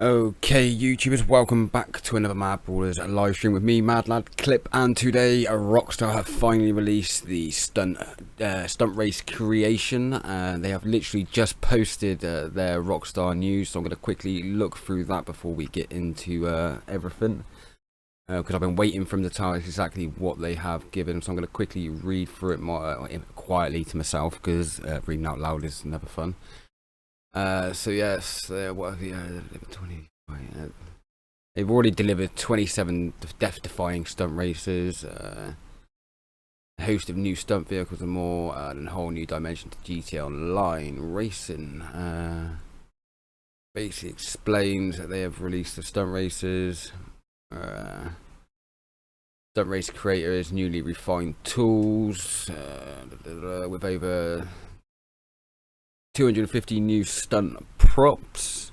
Okay, YouTubers, welcome back to another Mad Brawlers live stream with me, MadLadClip, and today Rockstar have finally released the Stunt Race Creation. They have literally just posted their Rockstar news, so I'm going to quickly look through that before we get into everything. Because I've been waiting for them to tell us exactly what they have given, so I'm going to quickly read through it more quietly to myself, because reading out loud is never fun. So yes, what have you delivered? 20. They've already delivered 27 death-defying stunt races, a host of new stunt vehicles and more, and a whole new dimension to GTA Online racing. Basically explains that they have released the stunt races. Stunt Race Creator is newly refined tools with over 250 new stunt props,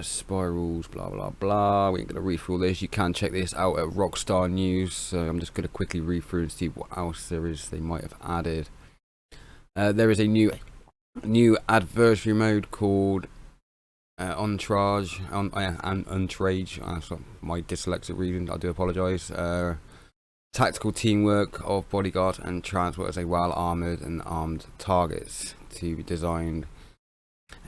spirals, blah blah blah. We ain't gonna read through all this. You can check this out at Rockstar News. So I'm just gonna quickly read through and see what else there is they might have added. There is a new adversary mode called Entourage. My dyslexic reading, I do apologise. Tactical teamwork of bodyguard and transport as a well-armoured and armed targets to be designed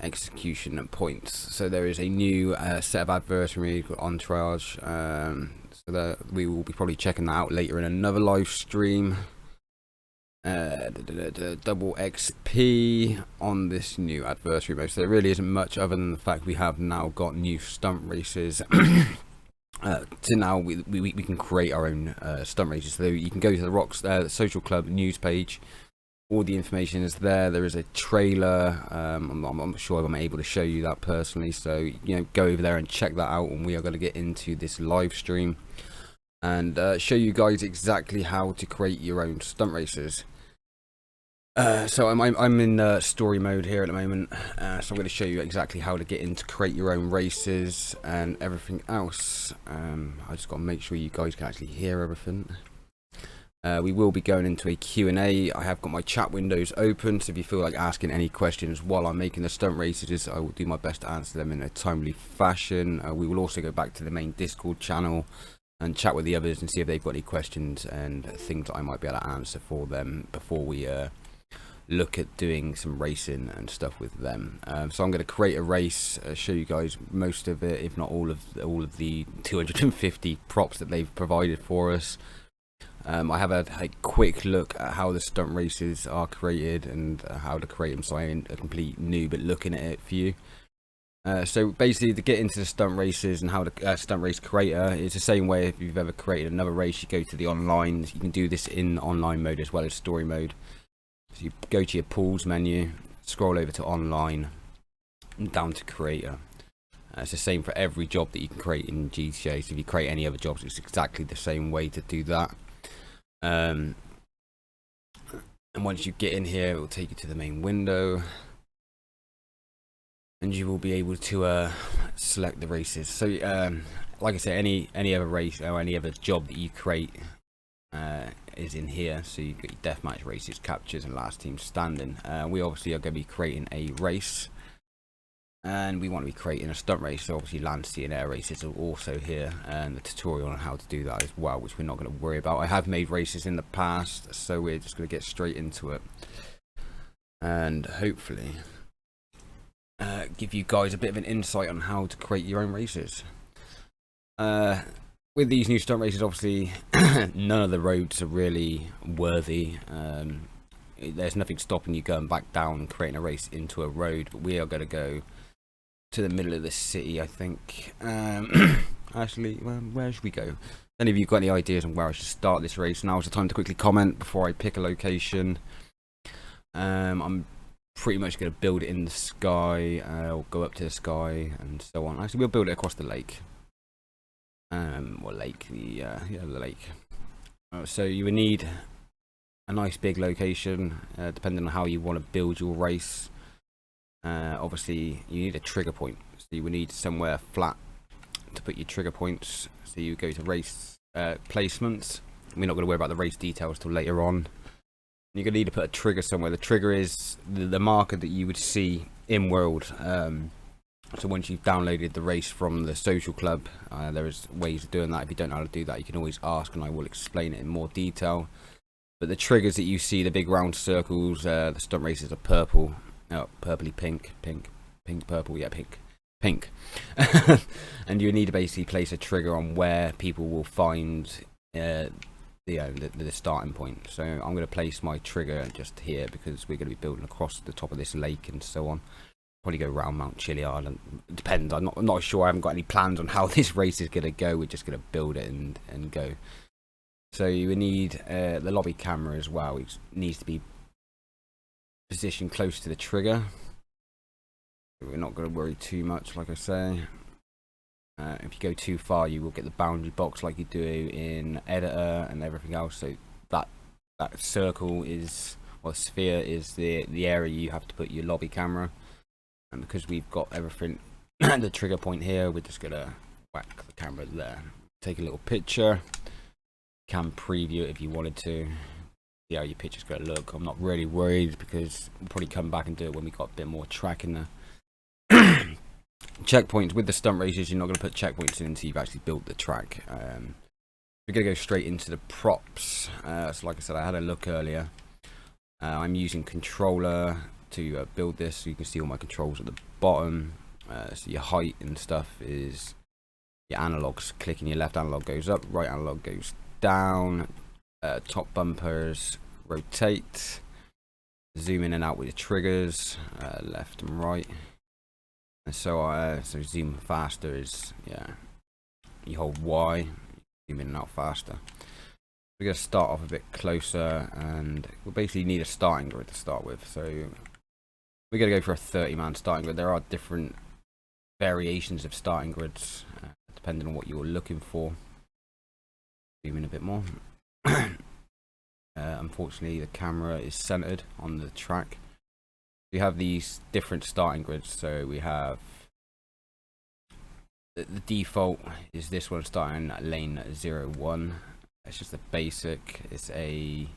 execution points. So there is a new set of adversary called Entourage, so that we will be probably checking that out later in another live stream. Double XP on this new adversary mode. So there really isn't much other than the fact we have now got new stunt races. So now we can create our own stunt races. So you can go to the Rockstar SocialClub news page. All the information is there. There is a trailer. I'm not sure if I'm able to show you that personally. So go over there and check that out. And we are going to get into this live stream and show you guys exactly how to create your own stunt races. So I'm in story mode here at the moment, so I'm going to show you exactly how to get in to create your own races and everything else. I just got to make sure you guys can actually hear everything. We will be going into a Q&A. I have got my chat windows open, so if you feel like asking any questions while I'm making the stunt races, I will do my best to answer them in a timely fashion. We will also go back to the main Discord channel and chat with the others and see if they've got any questions and things that I might be able to answer for them before we look at doing some racing and stuff with them. So I'm going to create a race, show you guys most of it, if not all of the 250 props that they've provided for us. I have a quick look at how the stunt races are created and how to create them, so I ain't a complete noob at looking at it for you. So basically, to get into the stunt races and how the Stunt Race Creator, it's the same way if you've ever created another race. You go to the online. You can do this in online mode as well as story mode. So you go to your pools menu, scroll over to online, and down to creator. It's the same for every job that you can create in GTA. So if you create any other jobs, it's exactly the same way to do that. And once you get in here, it will take you to the main window, and you will be able to select the races. So like I said, any other race or any other job that you create is in here. So you've got your deathmatch races, captures, and last team standing. We obviously are going to be creating a race, and we want to be creating a stunt race. So obviously land, sea, and air races are also here, and the tutorial on how to do that as well, which we're not going to worry about. I have made races in the past, so we're just going to get straight into it and hopefully give you guys a bit of an insight on how to create your own races. With these new stunt races, obviously, none of the roads are really worthy. There's nothing stopping you going back down and creating a race into a road, but we are going to go to the middle of the city, I think. Actually, where should we go? If any of you got any ideas on where I should start this race, now's the time to quickly comment before I pick a location. I'm pretty much going to build it in the sky, or go up to the sky and so on. Actually, we'll build it across the lake. What lake? The lake. So you would need a nice big location, depending on how you want to build your race. Obviously, you need a trigger point, so you would need somewhere flat to put your trigger points. So you go to race placements. We're not going to worry about the race details till later on. You're going to need to put a trigger somewhere. The trigger is the marker that you would see in world So once you've downloaded the race from the SocialClub, there is ways of doing that. If you don't know how to do that, you can always ask and I will explain it in more detail. But the triggers that you see, the big round circles, the stunt races are purple. Oh, purpley pink, purple, yeah, pink. And you need to basically place a trigger on where people will find the starting point. So I'm going to place my trigger just here because we're going to be building across the top of this lake and so on. Probably go around Mount Chili Island. It depends. I'm not sure. I haven't got any plans on how this race is going to go. We're just going to build it and go. So you need the lobby camera as well. It needs to be positioned close to the trigger. We're not going to worry too much, like I say. If you go too far, you will get the boundary box like you do in Editor and everything else. So that circle is, or sphere is the area you have to put your lobby camera. And because we've got everything the trigger point here, we're just gonna whack the camera there. Take a little picture. Can preview it if you wanted to. See how your picture's gonna look. I'm not really worried because we'll probably come back and do it when we got a bit more track in there. Checkpoints with the stunt races, you're not going to put checkpoints in until you've actually built the track. We're going to go straight into the props. So like I said, I had a look earlier. I'm using controller to build this, so you can see all my controls at the bottom. So your height and stuff is your analogs. Clicking your left analog goes up, right analog goes down. Top bumpers rotate. Zoom in and out with your triggers, left and right. And so zoom faster is, yeah, you hold Y, zoom in and out faster. We're going to start off a bit closer, and we'll basically need a starting grid to start with. So we're going to go for a 30-man starting grid. There are different variations of starting grids, depending on what you're looking for. Zoom in a bit more. Unfortunately, the camera is centered on the track. We have these different starting grids. So we have the default is this one starting at lane 01. It's just a basic. It's a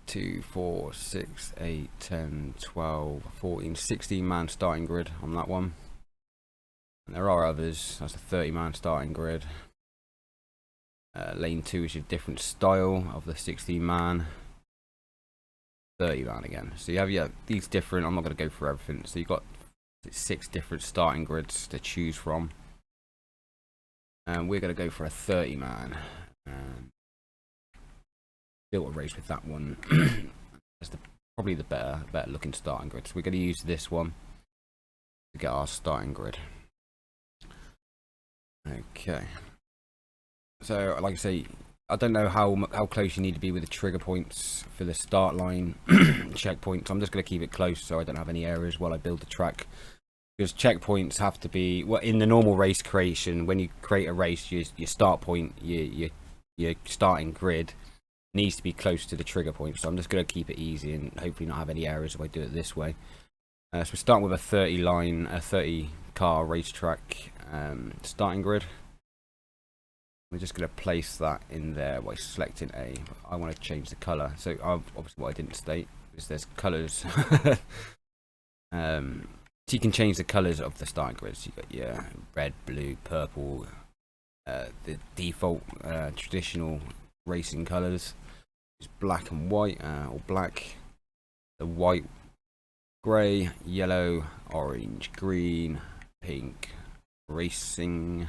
2, 4, 6, 8, 10, 12, 14, 16 man starting grid on that one. And there are others. That's a 30-man starting grid. Lane 2 is a different style of the 16-man. 30-man again. So you have these different. I'm not going to go for everything. So you've got 6 different starting grids to choose from, and we're going to go for a 30-man. Built a race with that one. That's probably the better looking starting grid. So we're going to use this one to get our starting grid. Okay. So like I say, I don't know how close you need to be with the trigger points for the start line checkpoints. I'm just going to keep it close so I don't have any errors while I build the track. Because checkpoints have to be, well, in the normal race creation, when you create a race, your start point, your starting grid needs to be close to the trigger point. So I'm just going to keep it easy and hopefully not have any errors if I do it this way. So we're starting with a 30 car racetrack starting grid. We're just going to place that in there by selecting A. I want to change the color. So obviously what I didn't state is there's colors. So you can change the colors of the starting grids. You've got your red, blue, purple, the default traditional racing colors is black and white, or black, the white, grey, yellow, orange, green, pink, racing,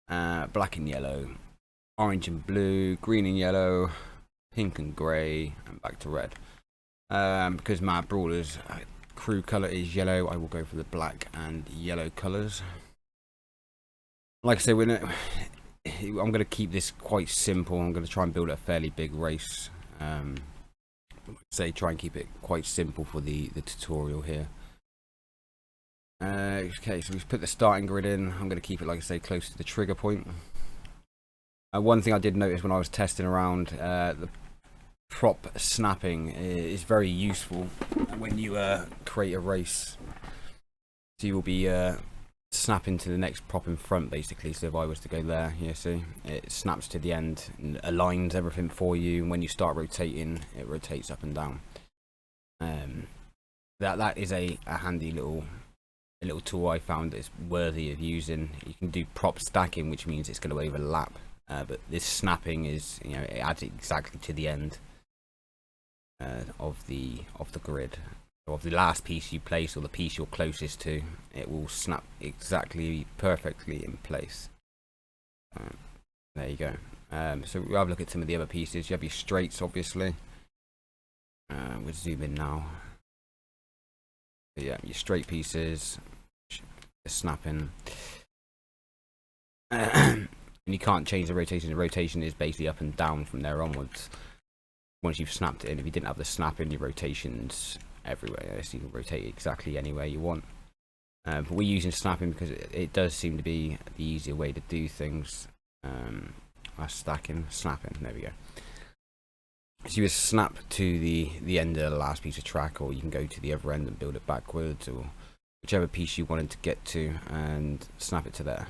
black and yellow, orange and blue, green and yellow, pink and grey, and back to red. Because Mad Brawlers crew colour is yellow, I will go for the black and yellow colours. Like I said, I'm going to keep this quite simple. I'm going to try and build a fairly big race. Try and keep it quite simple for the tutorial here. Okay, so we've put the starting grid in. I'm going to keep it, like I say, close to the trigger point. One thing I did notice when I was testing around, the prop snapping is very useful when you create a race. So you will be snapping to the next prop in front, basically. So if I was to go there, you see, it snaps to the end and aligns everything for you. And when you start rotating, it rotates up and down. That is a handy little a little tool I found that's worthy of using. You can do prop stacking, which means it's going to overlap, but this snapping is, you know, it adds it exactly to the end of the grid. So of the last piece you place, or the piece you're closest to, it will snap exactly perfectly in place. There you go. So we'll have a look at some of the other pieces. You have your straights, obviously. We'll zoom in now. So yeah, your straight pieces, snapping. And you can't change the rotation. The rotation is basically up and down from there onwards. Once you've snapped it in, if you didn't have the snap in, your rotations everywhere, so you can rotate exactly anywhere you want. But we're using snapping because it does seem to be the easier way to do things. Stacking, snapping, there we go. So you would snap to the end of the last piece of track, or you can go to the other end and build it backwards, or whichever piece you wanted to get to, and snap it to there.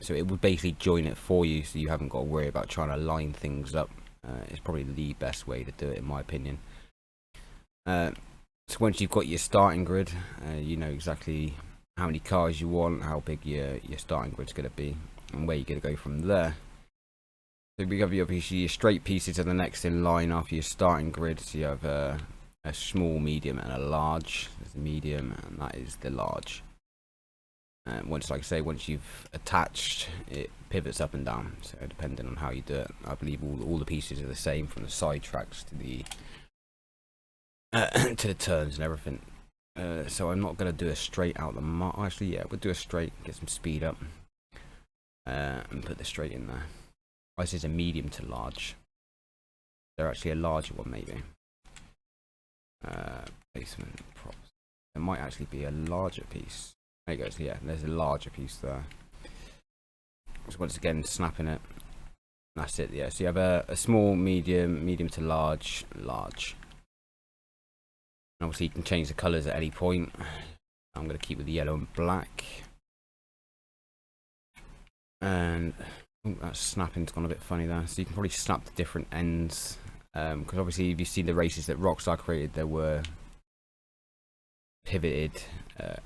So it would basically join it for you, so you haven't got to worry about trying to line things up. It's probably the best way to do it, in my opinion. So once you've got your starting grid, you know exactly how many cars you want, how big your starting grid's going to be, and where you're going to go from there. So we have your straight pieces are the next in line after your starting grid. So you have a small, medium, and a large. There's a medium, and that is the large. And once, like I say, once you've attached, it pivots up and down. So depending on how you do it, I believe all the pieces are the same, from the side tracks to the to the turns and everything. So I'm not going to do a straight out the mark. Actually, yeah, we'll do a straight, get some speed up, and put the straight in there. This is a medium to large. They're actually a larger one, maybe. Placement props. There might actually be a larger piece. There you go. So yeah, there's a larger piece there. So once again, snapping it. That's it. Yeah. So you have a small, medium, medium to large, large. And obviously, you can change the colours at any point. I'm going to keep with the yellow and black. And that snapping's gone a bit funny there. So you can probably snap the different ends, because obviously if you see the races that Rockstar created, there were pivoted,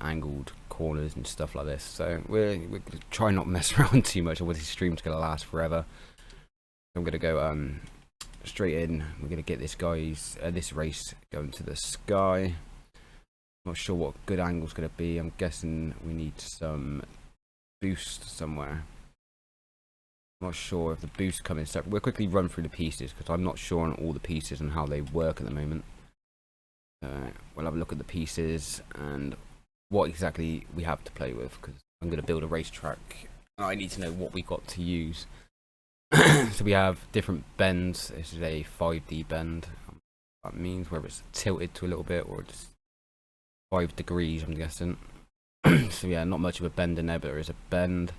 angled corners and stuff like this. So we're going to try not mess around too much, or this stream's going to last forever. So I'm going to go straight in. We're going to get this race going to the sky. Not sure what good angle's going to be. I'm guessing we need some boost somewhere. Not sure if the boost come in separate. We'll quickly run through the pieces, because I'm not sure on all the pieces and how they work at the moment. We'll have a look at the pieces and what exactly we have to play with, because I'm going to build a racetrack. I need to know what we got to use. So we have different bends. This is a 5D bend. That means whether it's tilted to a little bit or just 5 degrees, I'm guessing. So yeah, not much of a bend in there, but there is a bend.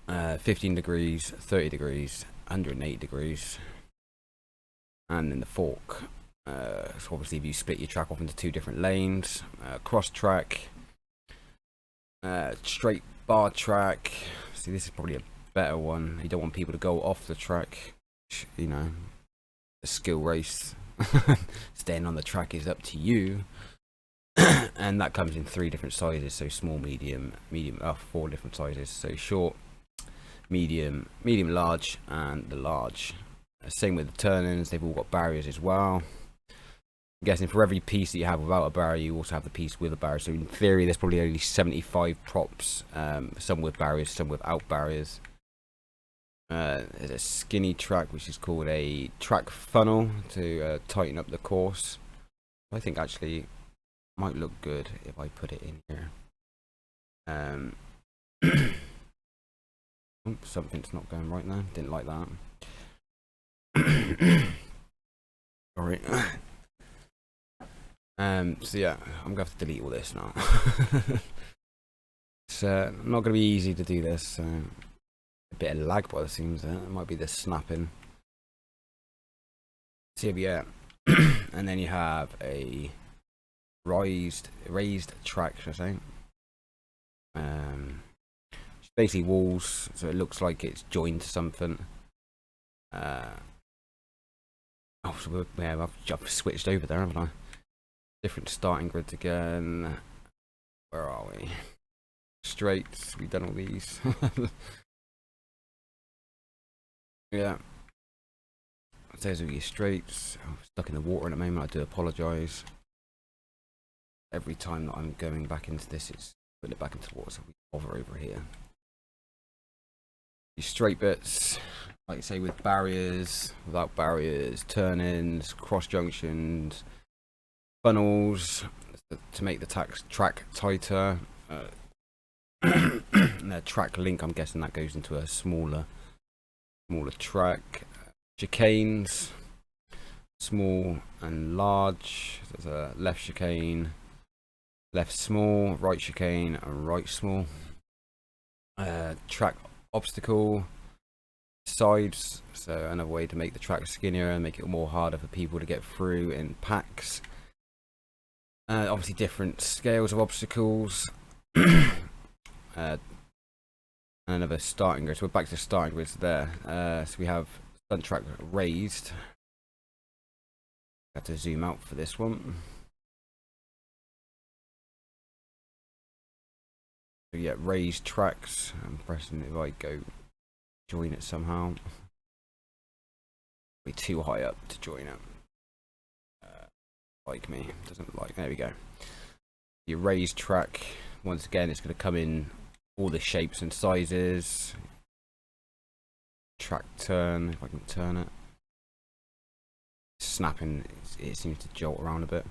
15 degrees, 30 degrees, 180 degrees, and then the fork. So obviously if you split your track off into 2 different lanes, cross track, straight bar track. See, this is probably a better one. You don't want people to go off the track, you know, a skill race. Staying on the track is up to you. And that comes in 3 different sizes, so small, medium, 4 different sizes, so short, medium, large, and the large. Same with the turn-ins, they've all got barriers as well. I'm guessing for every piece that you have without a barrier, you also have the piece with a barrier. So in theory, there's probably only 75 props, some with barriers, some without barriers. There's a skinny track, which is called a track funnel, to tighten up the course. I think actually might look good if I put it in here. Oops, something's not going right now. Didn't like that. Sorry. So yeah, I'm gonna have to delete all this now. It's not gonna be easy to do this. A bit of lag by the seams there. It might be the snapping. So yeah, and then you have a raised track, should I say? It's basically walls, so it looks like it's joined to something. Oh, so yeah, I've switched over there, haven't I? Different starting grids again. Where are we? Straights. We've done all these. Yeah. There's all your straights. I'm stuck in the water at the moment. I do apologise. Every time that I'm going back into this, it's putting it back into the water. So we hover over here. Your straight bits, like I say, with barriers, without barriers, turn-ins, cross junctions, funnels to make the track tighter. And the track link, I'm guessing that goes into a smaller track. Chicanes, small and large. There's a left chicane, left small, right chicane, and right small. Track obstacle, sides, so another way to make the track skinnier and make it more harder for people to get through in packs. Obviously different scales of obstacles. Another starting grid. So we're back to starting grids there. So we have stunt track raised. Have to zoom out for this one. So yeah, raised tracks. I'm pressing it if I go join it somehow. Be too high up to join it. Like me, doesn't like. There we go. Your raised track. Once again, it's going to come in all the shapes and sizes. Track turn, if I can turn it. Snapping, it seems to jolt around a bit.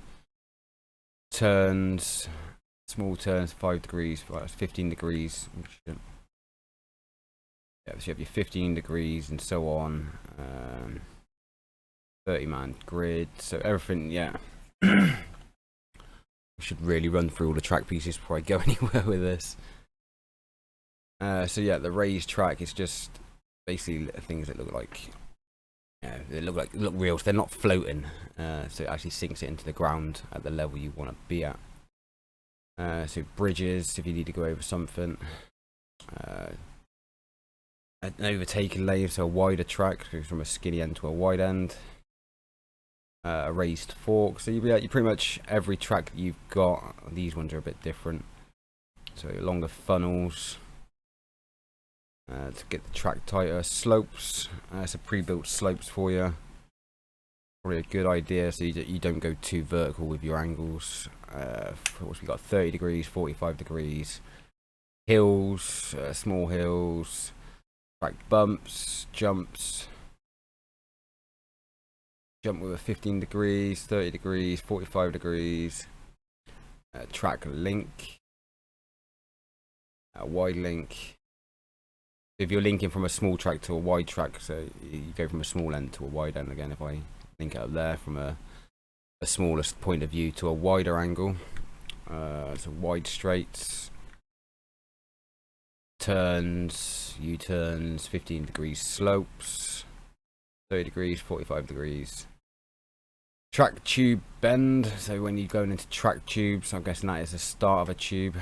Turns, small turns, 5 degrees, well, that's 15 degrees. Yeah, so you have your 15 degrees and so on. 30-man grid, so everything, yeah. We should really run through all the track pieces before I go anywhere with this. So yeah, the raised track is just basically things that look like, they look real. So they're not floating. So it actually sinks it into the ground at the level you want to be at. So bridges, if you need to go over something. An overtaking lane, so a wider track, so from a skinny end to a wide end. A raised fork. So you pretty much every track that you've got. These ones are a bit different. So longer funnels. To get the track tighter. Slopes, it's a pre-built slopes for you. Probably a good idea so you don't go too vertical with your angles. Of course, we got 30 degrees, 45 degrees. Hills, small hills. Track bumps, jumps. Jump with a 15 degrees, 30 degrees, 45 degrees. Track link. Wide link. If you're linking from a small track to a wide track, so you go from a small end to a wide end again. If I link it up there from a smallest point of view to a wider angle, so wide straights, turns, U-turns, 15 degrees slopes, 30 degrees, 45 degrees. Track tube bend, so when you're going into track tubes, I'm guessing that is the start of a tube.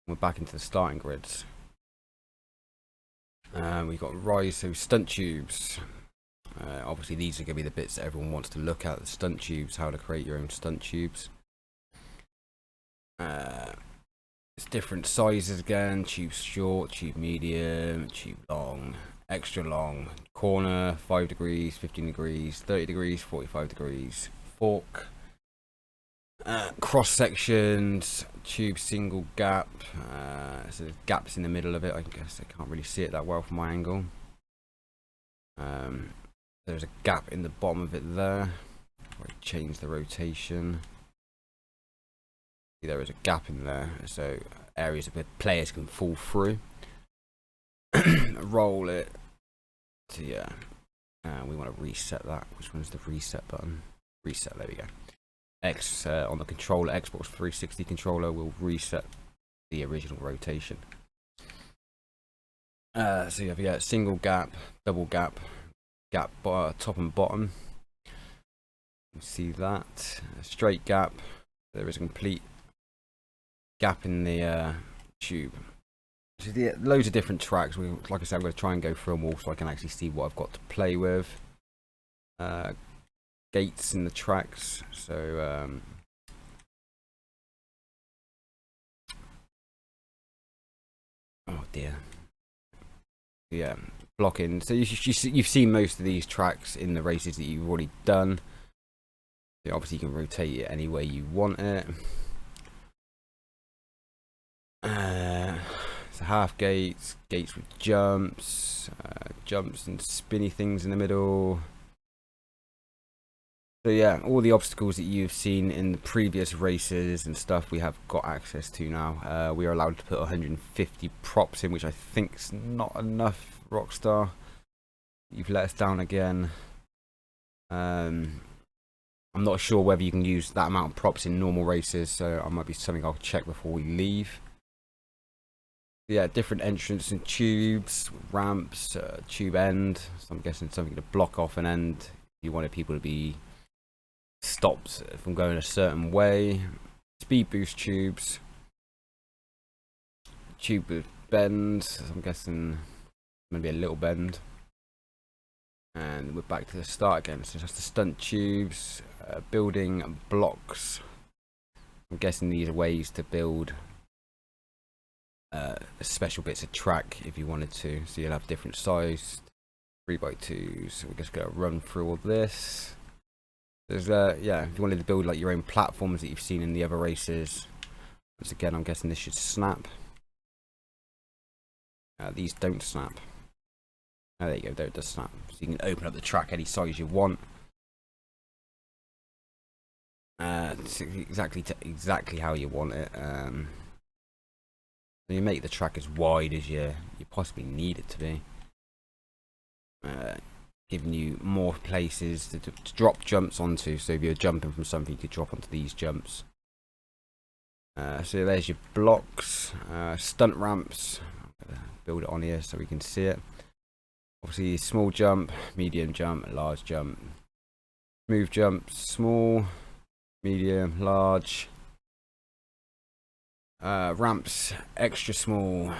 We're back into the starting grids. We've got rise, so stunt tubes. Obviously these are going to be the bits that everyone wants to look at, the stunt tubes, how to create your own stunt tubes. It's different sizes again, tube short, tube medium, tube long, extra long, corner, 5 degrees, 15 degrees, 30 degrees, 45 degrees, fork. Cross sections, tube single gap, so there's gaps in the middle of it. I guess I can't really see it that well from my angle. There's a gap in the bottom of it there. I change the rotation. There is a gap in there, so areas where players can fall through. Roll it to, yeah. We want to reset that. Which one's the reset button? Reset, there we go. X on the controller, Xbox 360 controller will reset the original rotation. So you have single gap, double gap, gap top and bottom. You see that straight gap. There is a complete gap in the tube. So loads of different tracks. Like I said, I'm going to try and go through them all so I can actually see what I've got to play with. Gates in the tracks, so idea. Yeah, blocking. So you've seen most of these tracks in the races that you've already done. So obviously you can rotate it any way you want it. So half gates, gates with jumps, jumps and spinny things in the middle. So yeah, all the obstacles that you've seen in the previous races and stuff we have got access to now. We are allowed to put 150 props in, which I think's not enough, Rockstar. You've let us down again. I'm not sure whether you can use that amount of props in normal races, so that might be something I'll check before we leave. Yeah, different entrance and tubes, ramps, tube end. So I'm guessing something to block off an end if you wanted people to be stopped from going a certain way. Speed boost tubes, tube with bends. So I'm guessing maybe a little bend. And we're back to the start again. So just the stunt tubes, building blocks. I'm guessing these are ways to build special bits of track if you wanted to. So you'll have different sized 3x2s. So we're just going to run through all this. There's yeah, if you wanted to build like your own platforms that you've seen in the other races. Once again, I'm guessing this should snap. These don't snap. Oh, there you go, there it does snap. So you can open up the track any size you want. Exactly how you want it. So you make the track as wide as you possibly need it to be. Giving you more places to drop jumps onto. So if you're jumping from something, you could drop onto these jumps. So there's your blocks, stunt ramps. I'm gonna build it on here so we can see it. Obviously, small jump, medium jump, large jump. Smooth jump, small, medium, large. Ramps, extra small,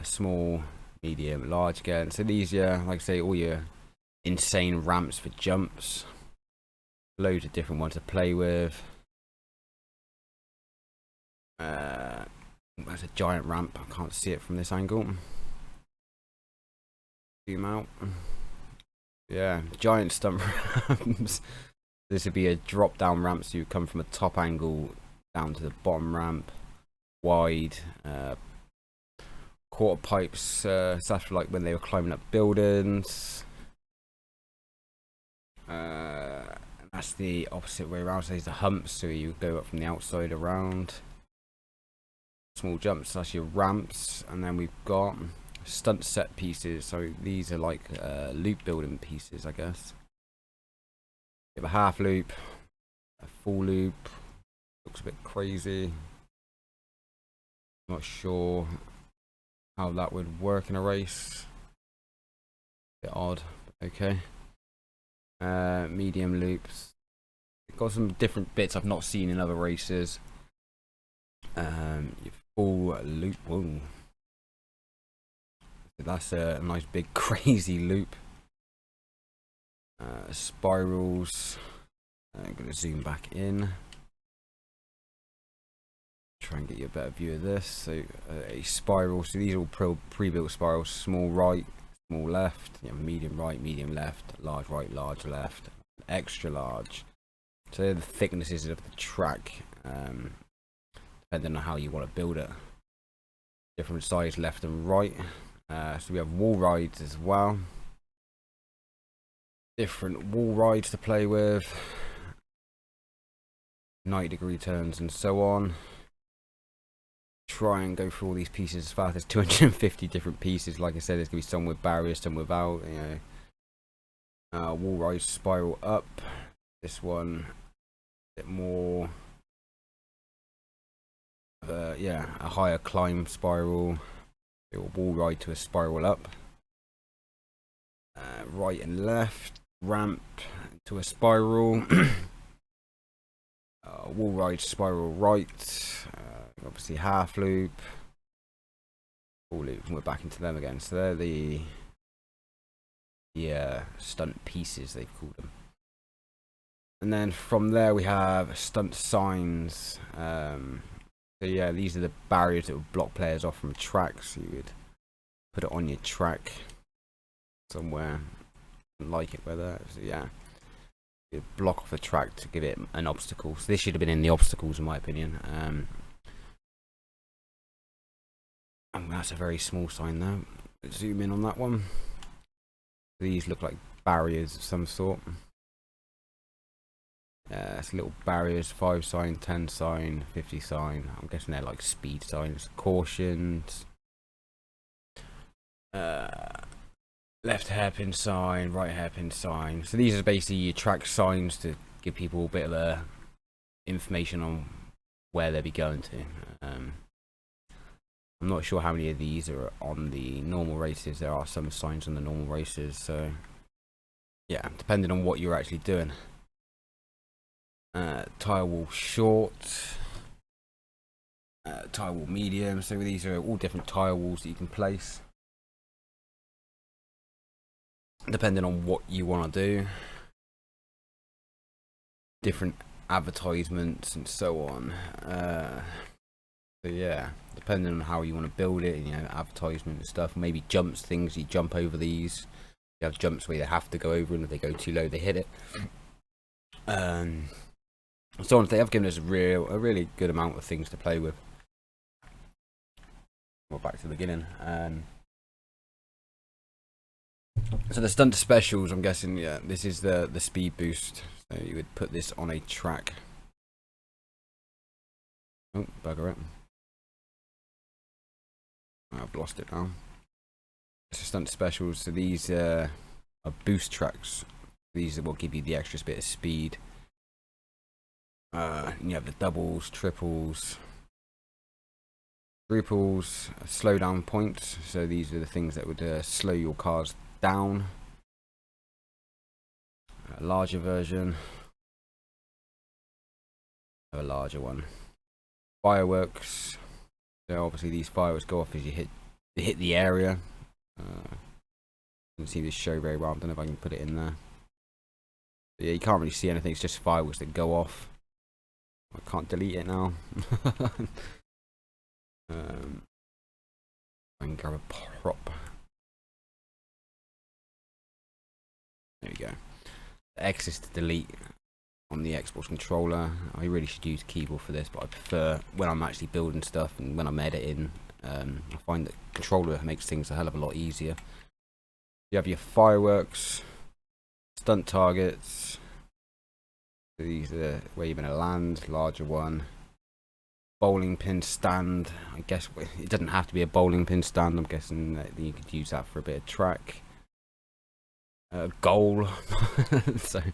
small, medium, large again. So these, yeah, like I say, all your insane ramps for jumps. Loads of different ones to play with. That's a giant ramp. I can't see it from this angle. Zoom out. Yeah, giant stunt ramps. This would be a drop down ramp, so you come from a top angle down to the bottom ramp. Wide. Quarter pipes, stuff like when they were climbing up buildings. That's the opposite way around. So there's the humps, so you go up from the outside around. Small jumps, that's your ramps, and then we've got stunt set pieces. So these are like loop building pieces, I guess. You have a half loop, a full loop. Looks a bit crazy. Not sure how that would work in a race. Bit odd, but okay. Medium loops. Got some different bits I've not seen in other races. Your full loop. Whoa. That's a nice big crazy loop. Spirals. I'm going to zoom back in. Try and get you a better view of this. So a spiral. So these are all pre-built spirals. Small right, small left. You know, medium right, medium left. Large right, large left. Extra large. So they're the thicknesses of the track. Depending on how you want to build it. Different size left and right. So we have wall rides as well. Different wall rides to play with. 90-degree turns and so on. Try and go through all these pieces as fast. There's 250 different pieces. Like I said, there's gonna be some with barriers, some without. You know, wall rides spiral up. This one, a bit more. Yeah, a higher climb spiral. A wall ride to a spiral up. Right and left ramp to a spiral. Wall ride spiral right. Obviously half loop, full loop, and we're back into them again. So they're the stunt pieces, they've called them. And then from there we have stunt signs. So yeah, these are the barriers that would block players off from tracks. So you would put it on your track somewhere, like it whether. So yeah, you block off a track to give it an obstacle. So this should have been in the obstacles, in my opinion. And that's a very small sign there. Let's zoom in on that one. These look like barriers of some sort. It's little barriers, 5 sign, 10 sign, 50 sign. I'm guessing they're like speed signs. Cautions. Left hairpin sign, right hairpin sign. So these are basically your track signs to give people a bit of information on where they'll be going to. I'm not sure how many of these are on the normal races. There are some signs on the normal races, so yeah, depending on what you're actually doing. Tire wall short, tire wall medium. So these are all different tire walls that you can place depending on what you want to do. Different advertisements and so on. So yeah, depending on how you want to build it, you know, advertisement and stuff. Maybe jumps, things you jump over these. You have jumps where they have to go over, and if they go too low, they hit it. So on, they have given us a really good amount of things to play with. Well, back to the beginning. So the stunt specials, I'm guessing, yeah, this is the speed boost. So you would put this on a track. Oh, bugger it. I've lost it now. It's the stunt specials. So these are boost tracks. These are what give you the extra bit of speed. You have the doubles, triples, quadruples, slow down points. So these are the things that would slow your cars down. A larger version, a larger one. Fireworks. So obviously these fireworks go off as you hit the area. You can see this show very well. I don't know if I can put it in there. But yeah, you can't really see anything. It's just fireworks that go off. I can't delete it now. I can grab a prop. There we go. The X is to delete on the Xbox controller. I really should use keyboard for this, but I prefer when I'm actually building stuff and when I'm editing. I find that controller makes things a hell of a lot easier. You have your fireworks, stunt targets. These are where you're going to land, larger one. Bowling pin stand. I guess it doesn't have to be a bowling pin stand. I'm guessing that you could use that for a bit of track. Goal. So you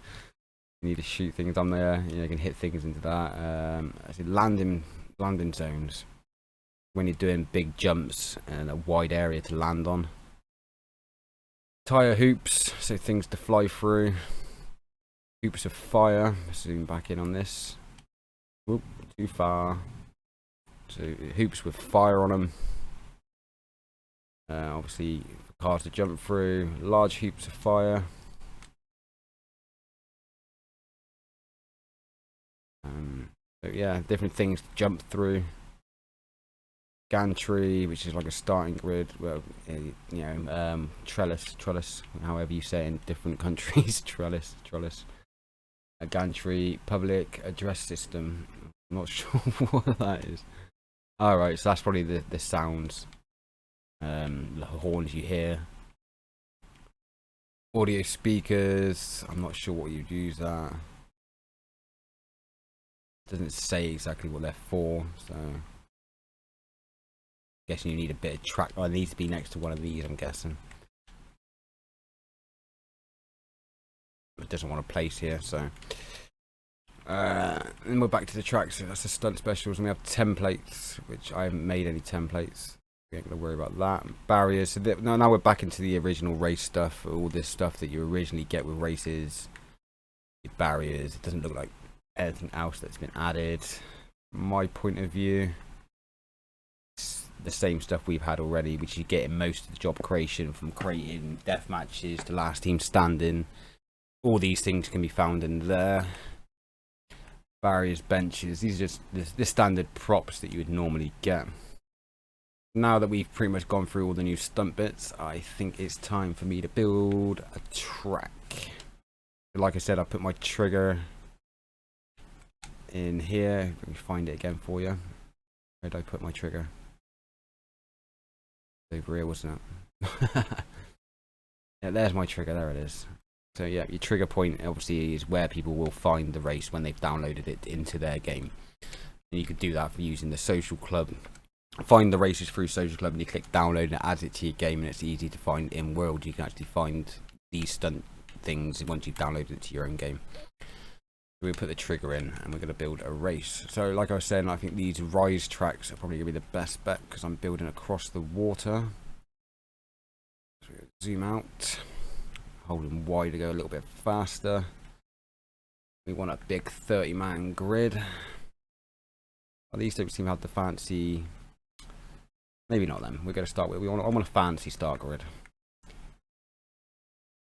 need to shoot things on there. You know, you can hit things into that. Landing zones. When you're doing big jumps and a wide area to land on. Tire hoops, so things to fly through. Hoops of fire. Zoom back in on this. Whoop, too far. So hoops with fire on them. Obviously for cars to jump through. Large hoops of fire. So yeah, different things to jump through. Gantry, which is like a starting grid. Well, you know, trellis, however you say it in different countries. trellis. A gantry, public address system. I'm not sure what that is. Alright, so that's probably the sounds. The horns you hear. Audio speakers. I'm not sure what you'd use that. Doesn't say exactly what they're for, so guessing you need a bit of track. Oh, it needs to be next to one of these, I'm guessing. It doesn't want to place here, so then we're back to the tracks. So that's the stunt specials, and we have templates, which I haven't made any templates. We ain't gonna worry about that. Barriers. So now we're back into the original race stuff. All this stuff that you originally get with races. Your barriers. It doesn't look like anything else that's been added. From my point of view, it's the same stuff we've had already, which you get in most of the job creation, from creating death matches to last team standing. All these things can be found in there. barriers, benches. These are just the standard props that you would normally get. Now that we've pretty much gone through all the new stunt bits, I think it's time for me to build a track. Like I said, I put my trigger in here. Let me find it again for you. Where did I put my trigger? Over here, wasn't it? Yeah, there's my trigger. There it is. So yeah, your trigger point obviously is where people will find the race when they've downloaded it into their game. And you could do that for using the SocialClub. Find the races through SocialClub and you click download and it adds it to your game, and it's easy to find in world. You can actually find these stunt things once you've downloaded it to your own game. We'll put the trigger in and we're going to build a race. So like I was saying, I think these rise tracks are probably going to be the best bet because I'm building across the water. So zoom out, holding Y to go a little bit faster. We want a big 30-man grid. Well, these don't seem to have the fancy. Maybe not them. We're going to start with. I want a fancy start grid.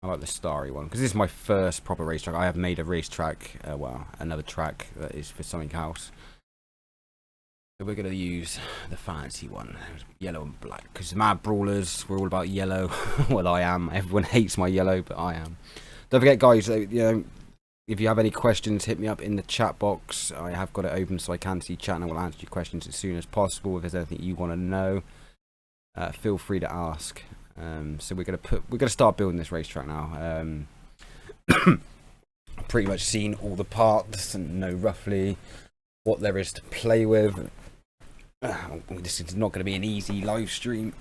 I like the starry one because this is my first proper racetrack. I have made a racetrack, well, another track that is for something else. So we're going to use the fancy one, yellow and black, because Mad Brawlers, we're all about yellow. Well, I am. Everyone hates my yellow, but I am. Don't forget, guys, you know, if you have any questions, hit me up in the chat box. I have got it open so I can see chat and I will answer your questions as soon as possible. If there's anything you want to know, feel free to ask. So we're gonna start building this racetrack now. Pretty much seen all the parts and know roughly what there is to play with. This is not going to be an easy live stream.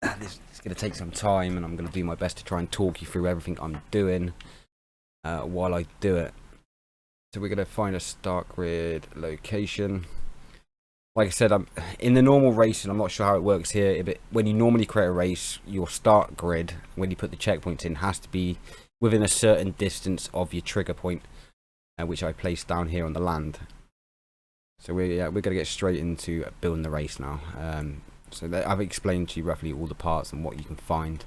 This is going to take some time, and I'm going to do my best to try and talk you through everything I'm doing while I do it. So we're going to find a start grid location. Like I said, I'm in the normal racing. I'm not sure how it works here, but when you normally create a race, your start grid, when you put the checkpoints in, has to be within a certain distance of your trigger point, which I placed down here on the land. So we're going to get straight into building the race now. So I've explained to you roughly all the parts and what you can find.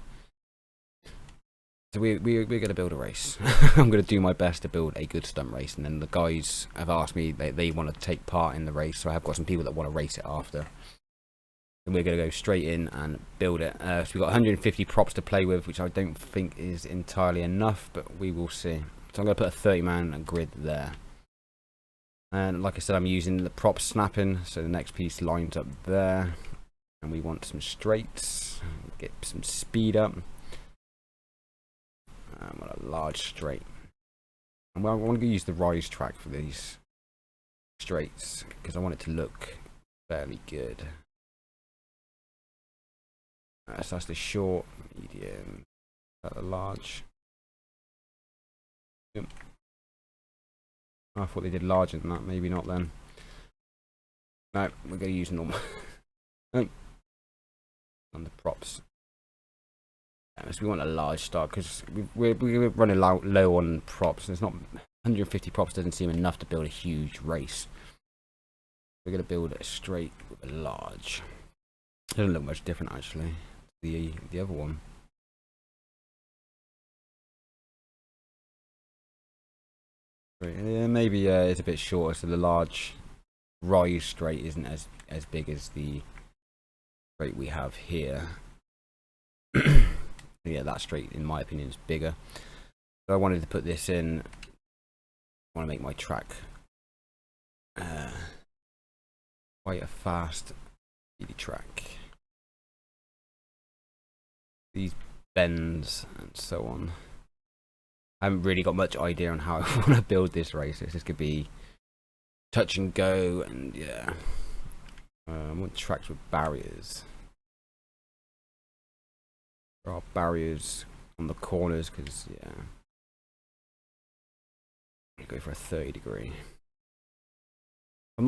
So we're going to build a race. I'm going to do my best to build a good stunt race, and then the guys have asked me they want to take part in the race, so I have got some people that want to race it after. And we're going to go straight in and build it. So we've got 150 props to play with, which I don't think is entirely enough, but we will see. So I'm going to put a 30-man grid there. And like I said, I'm using the prop snapping, so the next piece lines up there. And we want some straights, get some speed up. I want a large straight. And I want to use the rise track for these straights because I want it to look fairly good. So that's the short, medium, the large. Yep. I thought they did larger than that, maybe not then. No, we're going to use normal. On the props. So we want a large start because we're running low on props. There's not 150 props doesn't seem enough to build a huge race. We're going to build it straight with a large. It doesn't look much different actually. The other one. Yeah, maybe it's a bit shorter, so the large rise straight isn't as big as the straight we have here. Yeah, that straight in my opinion is bigger. So I wanted to put this in. I want to make my track quite a fast speedy track. These bends and so on. I haven't really got much idea on how I want to build this race. This could be touch and go, and yeah. I want tracks with barriers. There are barriers on the corners because, yeah. I go for a 30-degree. I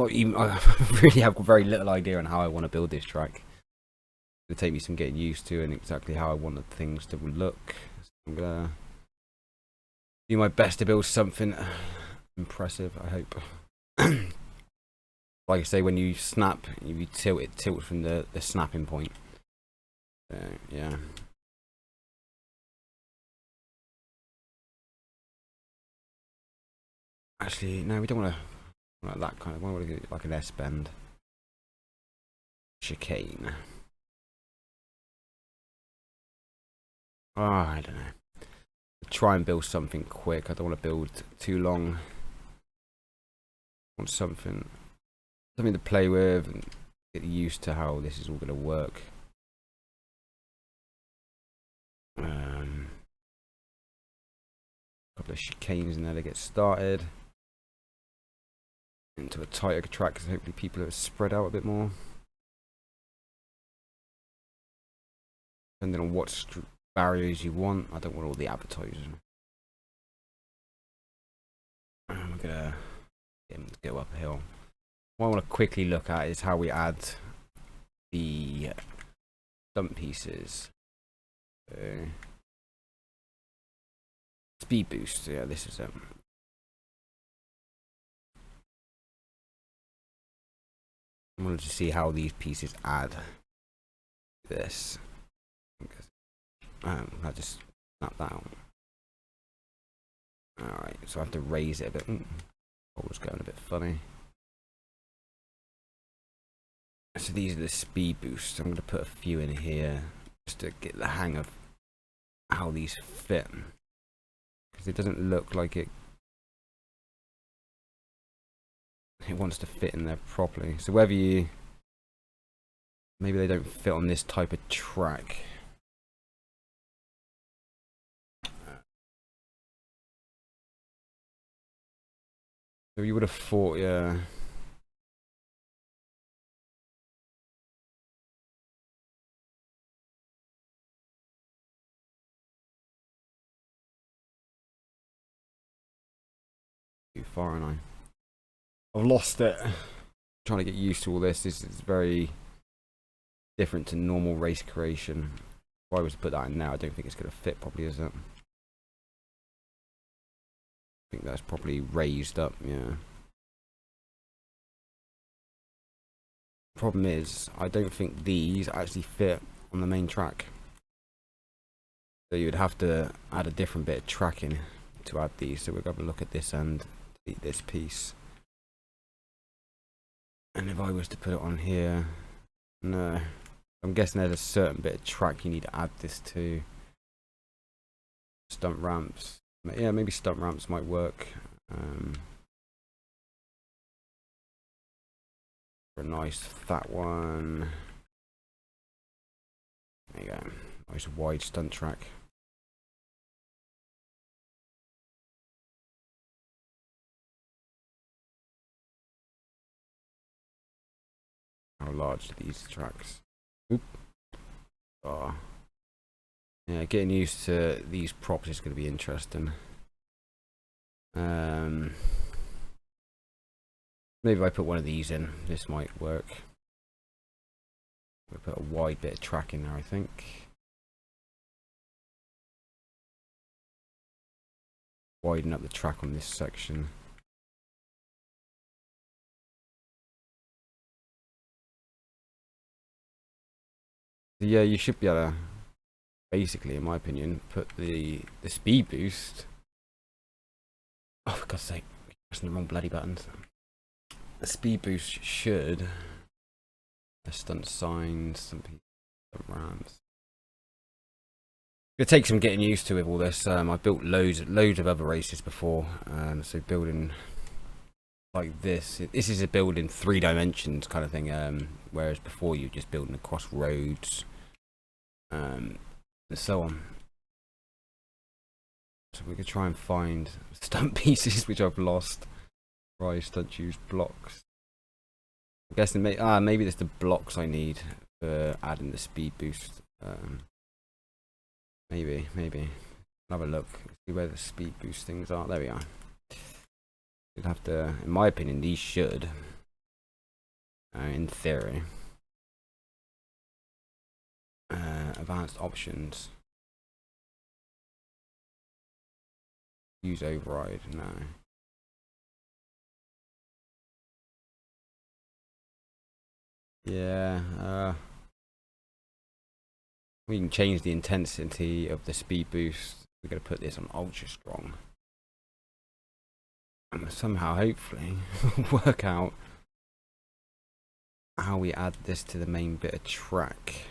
really have very little idea on how I want to build this track. It'll take me some getting used to and exactly how I want the things to look. So I'm gonna do my best to build something impressive, I hope. Like I say, when you snap, if you tilt, it tilts from the snapping point. Yeah. Actually, no, we don't want to. Like that kind of, what would it, like an S-bend. Chicane. Oh, I don't know. Try and build something quick. I don't want to build too long. I want something to play with and get used to how this is all going to work. Couple of chicanes in there to get started. Into a tighter track because hopefully people are spread out a bit more. Depending on what barriers you want. I don't want all the advertising. We're gonna get him to go uphill. What I want to quickly look at is how we add the stunt pieces. So, speed boost. Yeah, this is it. I wanted to see how these pieces add this. I just snap that out. Alright, so I have to raise it a bit. Oh, it's going a bit funny. So these are the speed boosts. I'm going to put a few in here just to get the hang of how these fit. Because it doesn't look like it wants to fit in there properly. So whether you... maybe they don't fit on this type of track. So you would have thought, yeah. Too far, and I've lost it. Trying to get used to all this. This is very different to normal race creation. If I was to put that in now, I don't think it's going to fit properly, is it? I think that's probably raised up, yeah. Problem is, I don't think these actually fit on the main track. So you would have to add a different bit of tracking to add these. So we're going to look at this and this piece. And if I was to put it on here, no. I'm guessing there's a certain bit of track you need to add this to. Stunt ramps. Yeah, maybe stunt ramps might work. For a nice fat one. There you go. Nice wide stunt track. How large are these tracks? Oop. Oh. Yeah, getting used to these props is going to be interesting. Maybe if I put one of these in, this might work. We'll put a wide bit of track in there, I think. Widen up the track on this section. Yeah, you should be able to, basically, in my opinion, put the speed boost. Oh, for God's sake, I'm pressing the wrong bloody buttons. The speed boost should. A stunt signs, some ramps. It takes some getting used to with all this. I've built loads of other races before, so building like this is a build in 3 dimensions kind of thing. Whereas before you're just building across roads, and so on. So we could try and find stunt pieces which I've lost. Right, stunt use blocks. I'm guessing maybe it's the blocks I need for adding the speed boost. Maybe. I'll have a look, see where the speed boost things are. There we are. You'd have to, in my opinion, these should, in theory, advanced options. Use override, no. Yeah, we can change the intensity of the speed boost. We're going to put this on ultra strong. somehow, hopefully, work out how we add this to the main bit of track.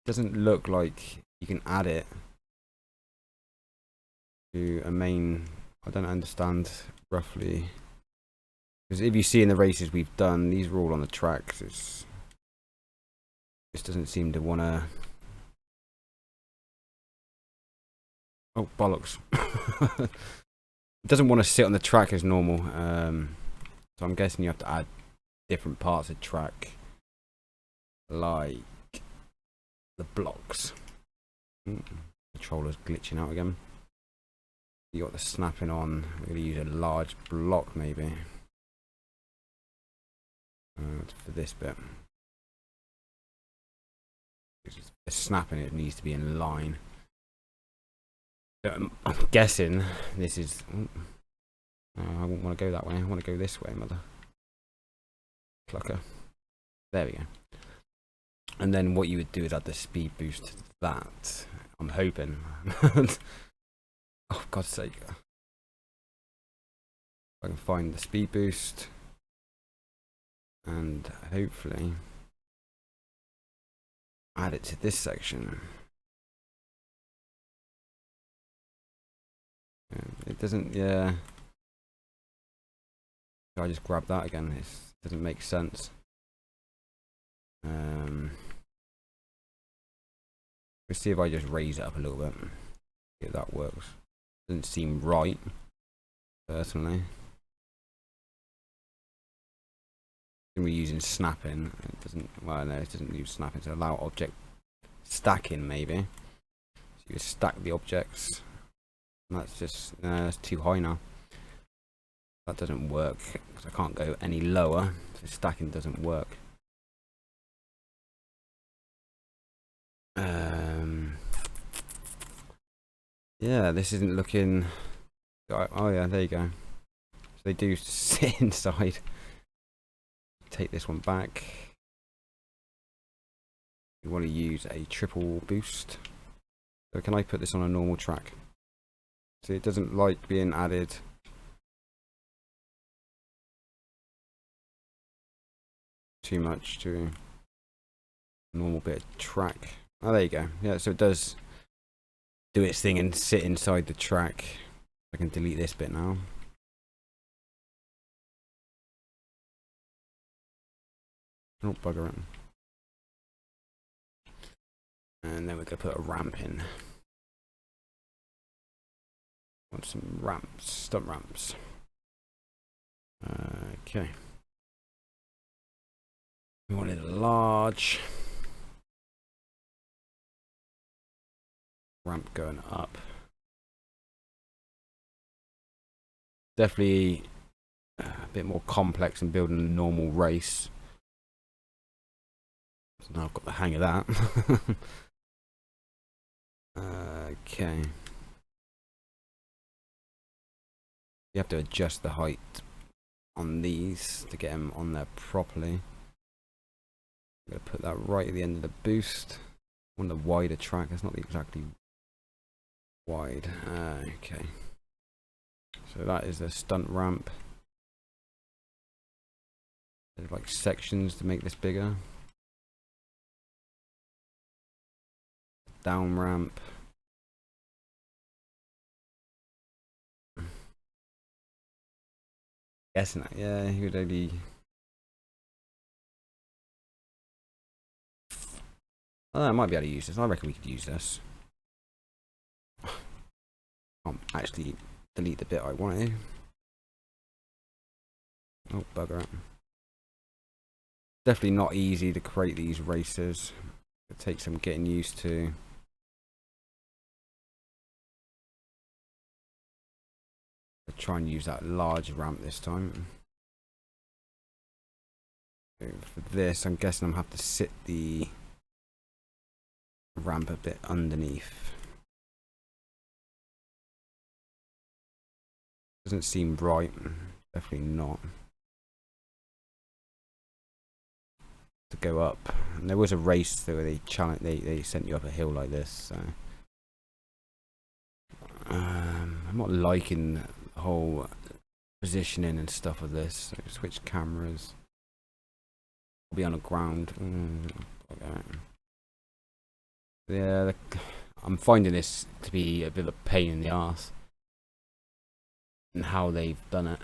Doesn't look like you can add it to a main. I don't understand roughly, because if you see in the races we've done, these are all on the tracks. This doesn't seem to want to. Oh bollocks! It doesn't want to sit on the track as normal. So I'm guessing you have to add different parts of track, like the blocks. Controller's glitching out again. You got the snapping on. We're going to use a large block maybe for this bit. The snapping, it needs to be in line. I'm guessing this is. I wouldn't want to go that way. I want to go this way, mother clucker. There we go. And then what you would do is add the speed boost to that. I'm hoping. Oh, God's sake. If I can find the speed boost. And hopefully add it to this section. It doesn't, yeah. I just grab that again. It doesn't make sense. Let's see if I just raise it up a little bit. See if that works. Doesn't seem right, personally. We're using snapping. It doesn't. Well, no, it doesn't use snapping to allow object stacking. Maybe. So you stack the objects. And that's just. That's too high now. That doesn't work because I can't go any lower. So stacking doesn't work. Yeah, this isn't looking. Oh yeah, there you go. So they do sit inside. Take this one back. We want to use a triple boost. So can I put this on a normal track? See, it doesn't like being added. Too much to a normal bit of track. Oh, there you go. Yeah, so it does do its thing and sit inside the track. I can delete this bit now. Oh, bugger it. And then we're going to put a ramp in. Want some ramps, stunt ramps. Okay. We wanted a large ramp going up. Definitely a bit more complex than building a normal race. So now I've got the hang of that. Okay. You have to adjust the height on these to get them on there properly. I'm going to put that right at the end of the boost. On the wider track, it's not exactly wide. Okay. So that is the stunt ramp. There's like sections to make this bigger. Down ramp. Guessing that, yeah, he would only. Oh, I might be able to use this. I reckon we could use this. I'll actually delete the bit I wanted. Oh, bugger it. Definitely not easy to create these races. It takes some getting used to. I'll try and use that large ramp this time. So for this, I'm guessing I'm going to have to sit the ramp a bit underneath. Doesn't seem right. Definitely not. To go up. And there was a race where they sent you up a hill like this. So I'm not liking the whole positioning and stuff of this. So switch cameras. I'll be on the ground. Okay. Yeah, I'm finding this to be a bit of a pain in the ass. And how they've done it.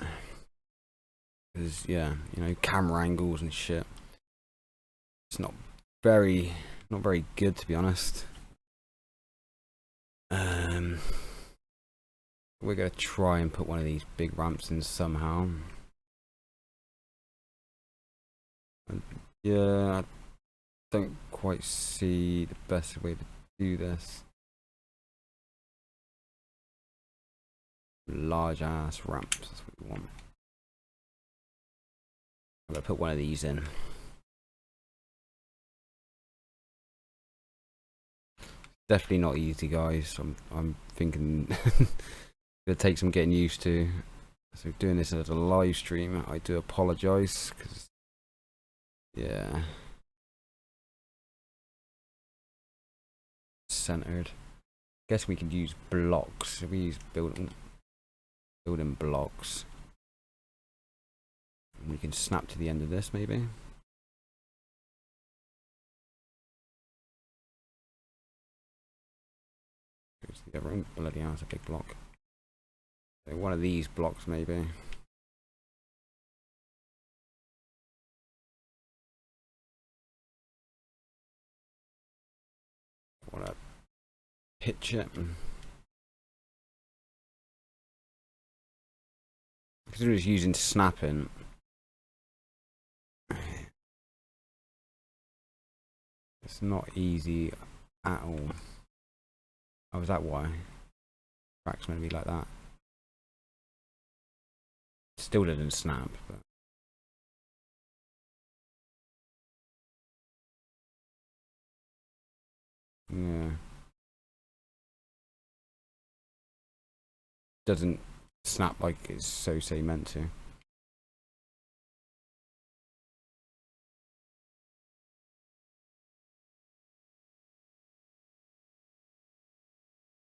Because, yeah, you know, camera angles and shit. It's not very good, to be honest. We're gonna try and put one of these big ramps in somehow. And yeah, I don't quite see the best way to do this. Large ass ramps, that's what we want. I'm gonna put one of these in. Definitely not easy, guys. I'm thinking it'll take some getting used to. So doing this as a live stream, I do apologise because yeah, centered. Guess we could use blocks. If we use building blocks, we can snap to the end of this maybe. Here's the other one. Bloody hell, it's a big block. So one of these blocks maybe. Want to pitch it. Because we're just using snapping. It's not easy at all. Oh, is that why? Track's going to be like that. Still didn't snap, but yeah. Doesn't snap like it's so say meant to.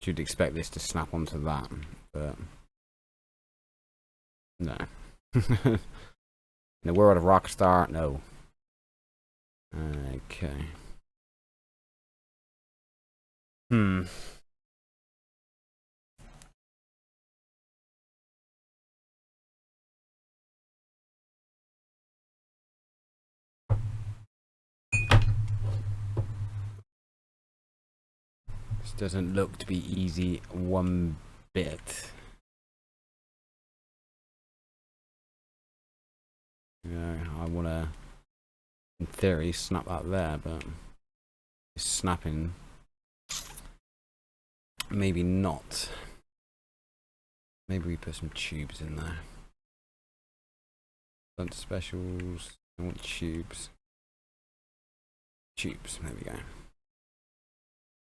You'd expect this to snap onto that, but no. In the world of Rockstar, no. Okay. This doesn't look to be easy one bit. Yeah, I want to, in theory, snap that there, but it's snapping. Maybe not. Maybe we put some tubes in there. Stunt specials. I want tubes. Tubes. There we go.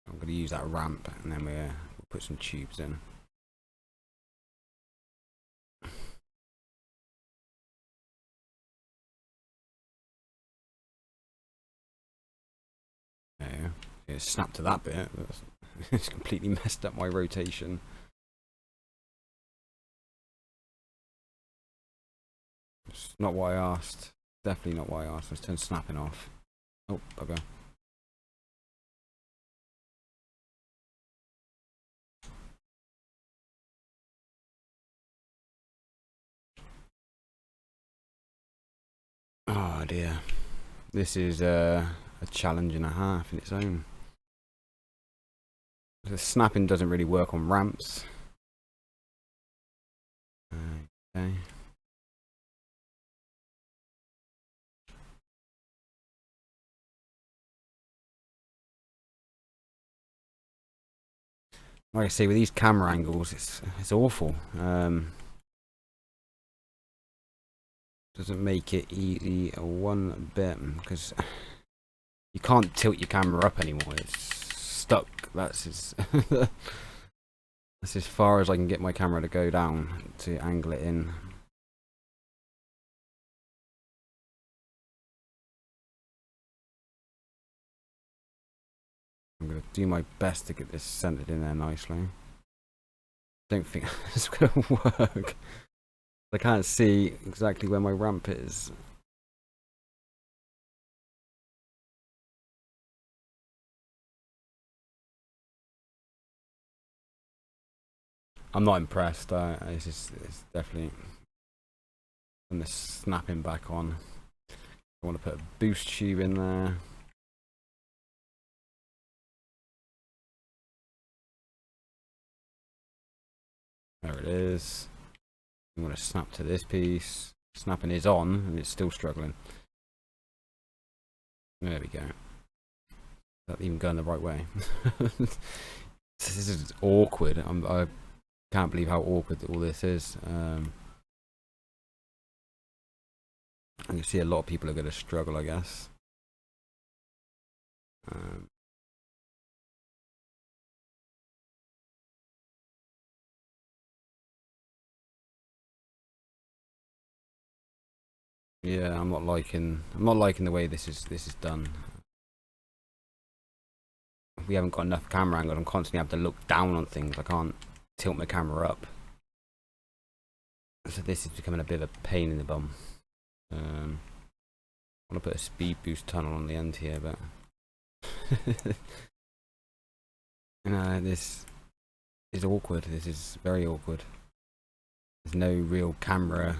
I'm going to use that ramp, and then we'll put some tubes in. Yeah, it snapped to that bit. It's completely messed up my rotation. It's not what I asked. Definitely not what I asked. Let's turn snapping off. Oh, bugger. Oh dear. This is a challenge and a half in its own. The snapping doesn't really work on ramps. Okay. Like I say, with these camera angles, it's awful. Doesn't make it easy one bit because you can't tilt your camera up anymore. It's stuck. That's as far as I can get my camera to go down to angle it in. I'm going to do my best to get this centered in there nicely. Don't think it's gonna work. I can't see exactly where my ramp is. I'm not impressed. It's definitely from the snapping back on. I want to put a boost tube in there. There it is. I'm going to snap to this piece. Snapping is on, and it's still struggling. There we go. Not even going the right way. This is awkward. I can't believe how awkward all this is. I can see a lot of people are going to struggle, I guess. Yeah, I'm not liking the way this is done. We haven't got enough camera angle. I'm constantly having to look down on things. I can't tilt my camera up. So this is becoming a bit of a pain in the bum. I want to put a speed boost tunnel on the end here, but no, this is awkward. This is very awkward. There's no real camera.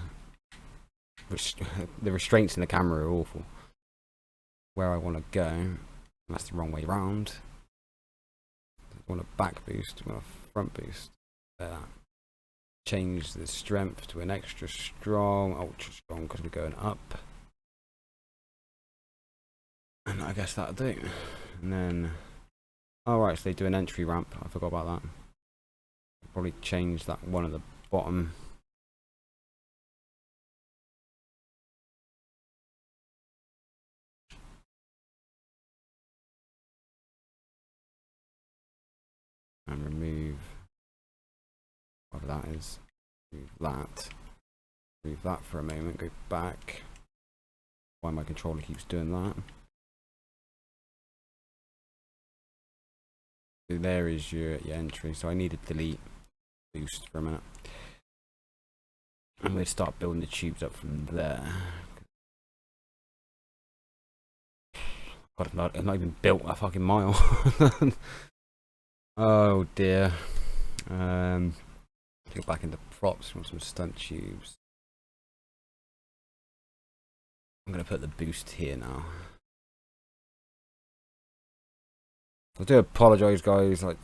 The restraints in the camera are awful. Where I want to go, that's the wrong way round. I want a back boost, I want a front boost. Change the strength to an extra strong, ultra strong, because we're going up. And I guess that'll do. And then, oh right, so they do an entry ramp. I forgot about that. I'll probably change that one at the bottom. And remove whatever that is. Remove that for a moment, go back. Why my controller keeps doing that. So there is your entry. So I need to delete boost for a minute. And we'll start building the tubes up from there. God, I've not even built a fucking mile. Oh dear. Go back into props from some stunt tubes. I'm gonna put the boost here now. I do apologise, guys. I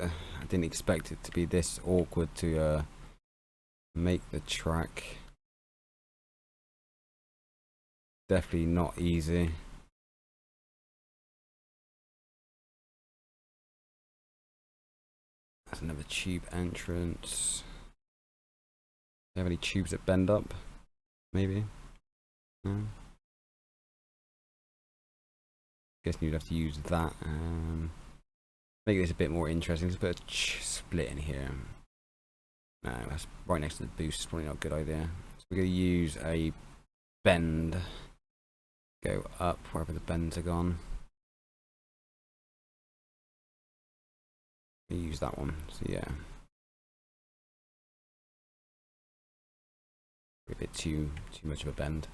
didn't expect it to be this awkward to make the track. Definitely not easy. That's another tube entrance. Do you have any tubes that bend up? Maybe? No? Guess you'd have to use that. Make this a bit more interesting. Let's put a split in here. No, that's right next to the boost. It's probably not a good idea. So we're going to use a bend. Go up wherever the bends are gone. Use that one. So yeah, a bit too much of a bend.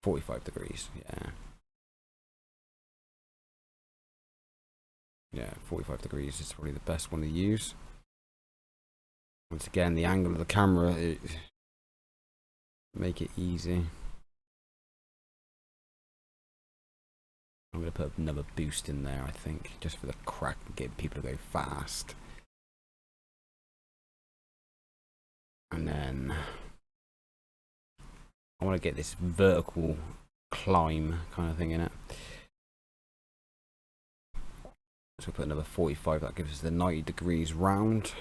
45 degrees. Yeah, 45 degrees is probably the best one to use. Once again, the angle of the camera, make it easy. I'm going to put another boost in there, I think, just for the crack and get people to go fast. And then I want to get this vertical climb kind of thing in it. So we'll put another 45, that gives us the 90 degrees round.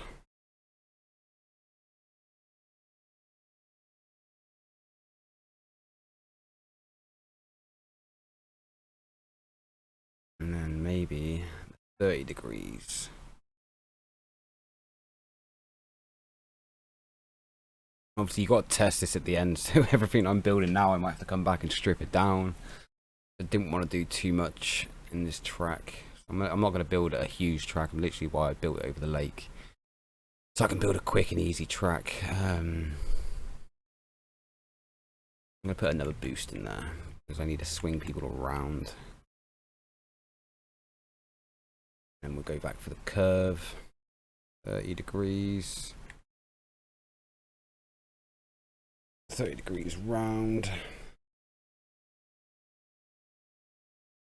And then maybe 30 degrees. Obviously you got to test this at the end, so everything I'm building now I might have to come back and strip it down. I didn't want to do too much in this track, I'm not going to build a huge track. I'm literally why I built it over the lake, so I can build a quick and easy track. I'm going to put another boost in there because I need to swing people around. And we'll go back for the curve, 30 degrees. 30 degrees round.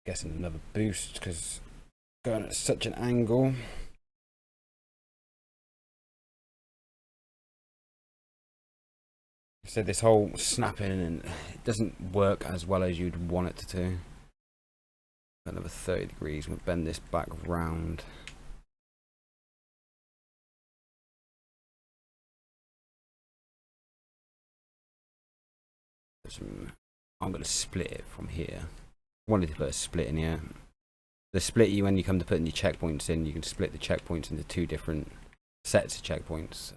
Guessing another boost because going at such an angle. So this whole snapping and it doesn't work as well as you'd want it to. Another 30 degrees. We'll bend this back round. I'm going to split it from here. I wanted to put a split in here. The split, you when you come to putting your checkpoints in, you can split the checkpoints into two different sets of checkpoints.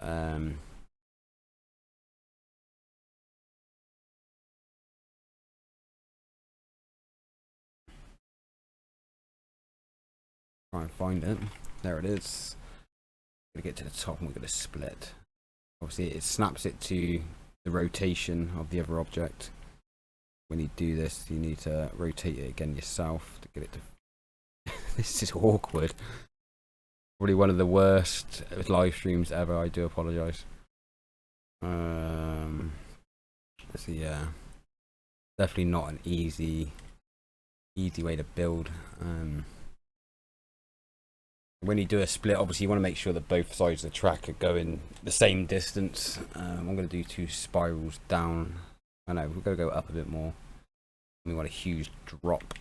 Try and find it. There it is. We're going to get to the top and we're going to split. Obviously it snaps it to the rotation of the other object. When you do this, you need to rotate it again yourself to get it to... This is awkward. Probably one of the worst live streams ever. I do apologise. So yeah, definitely not an easy way to build. When you do a split, obviously you want to make sure that both sides of the track are going the same distance. I'm going to do 2 spirals down. I know, we're going to go up a bit more. We want a huge drop.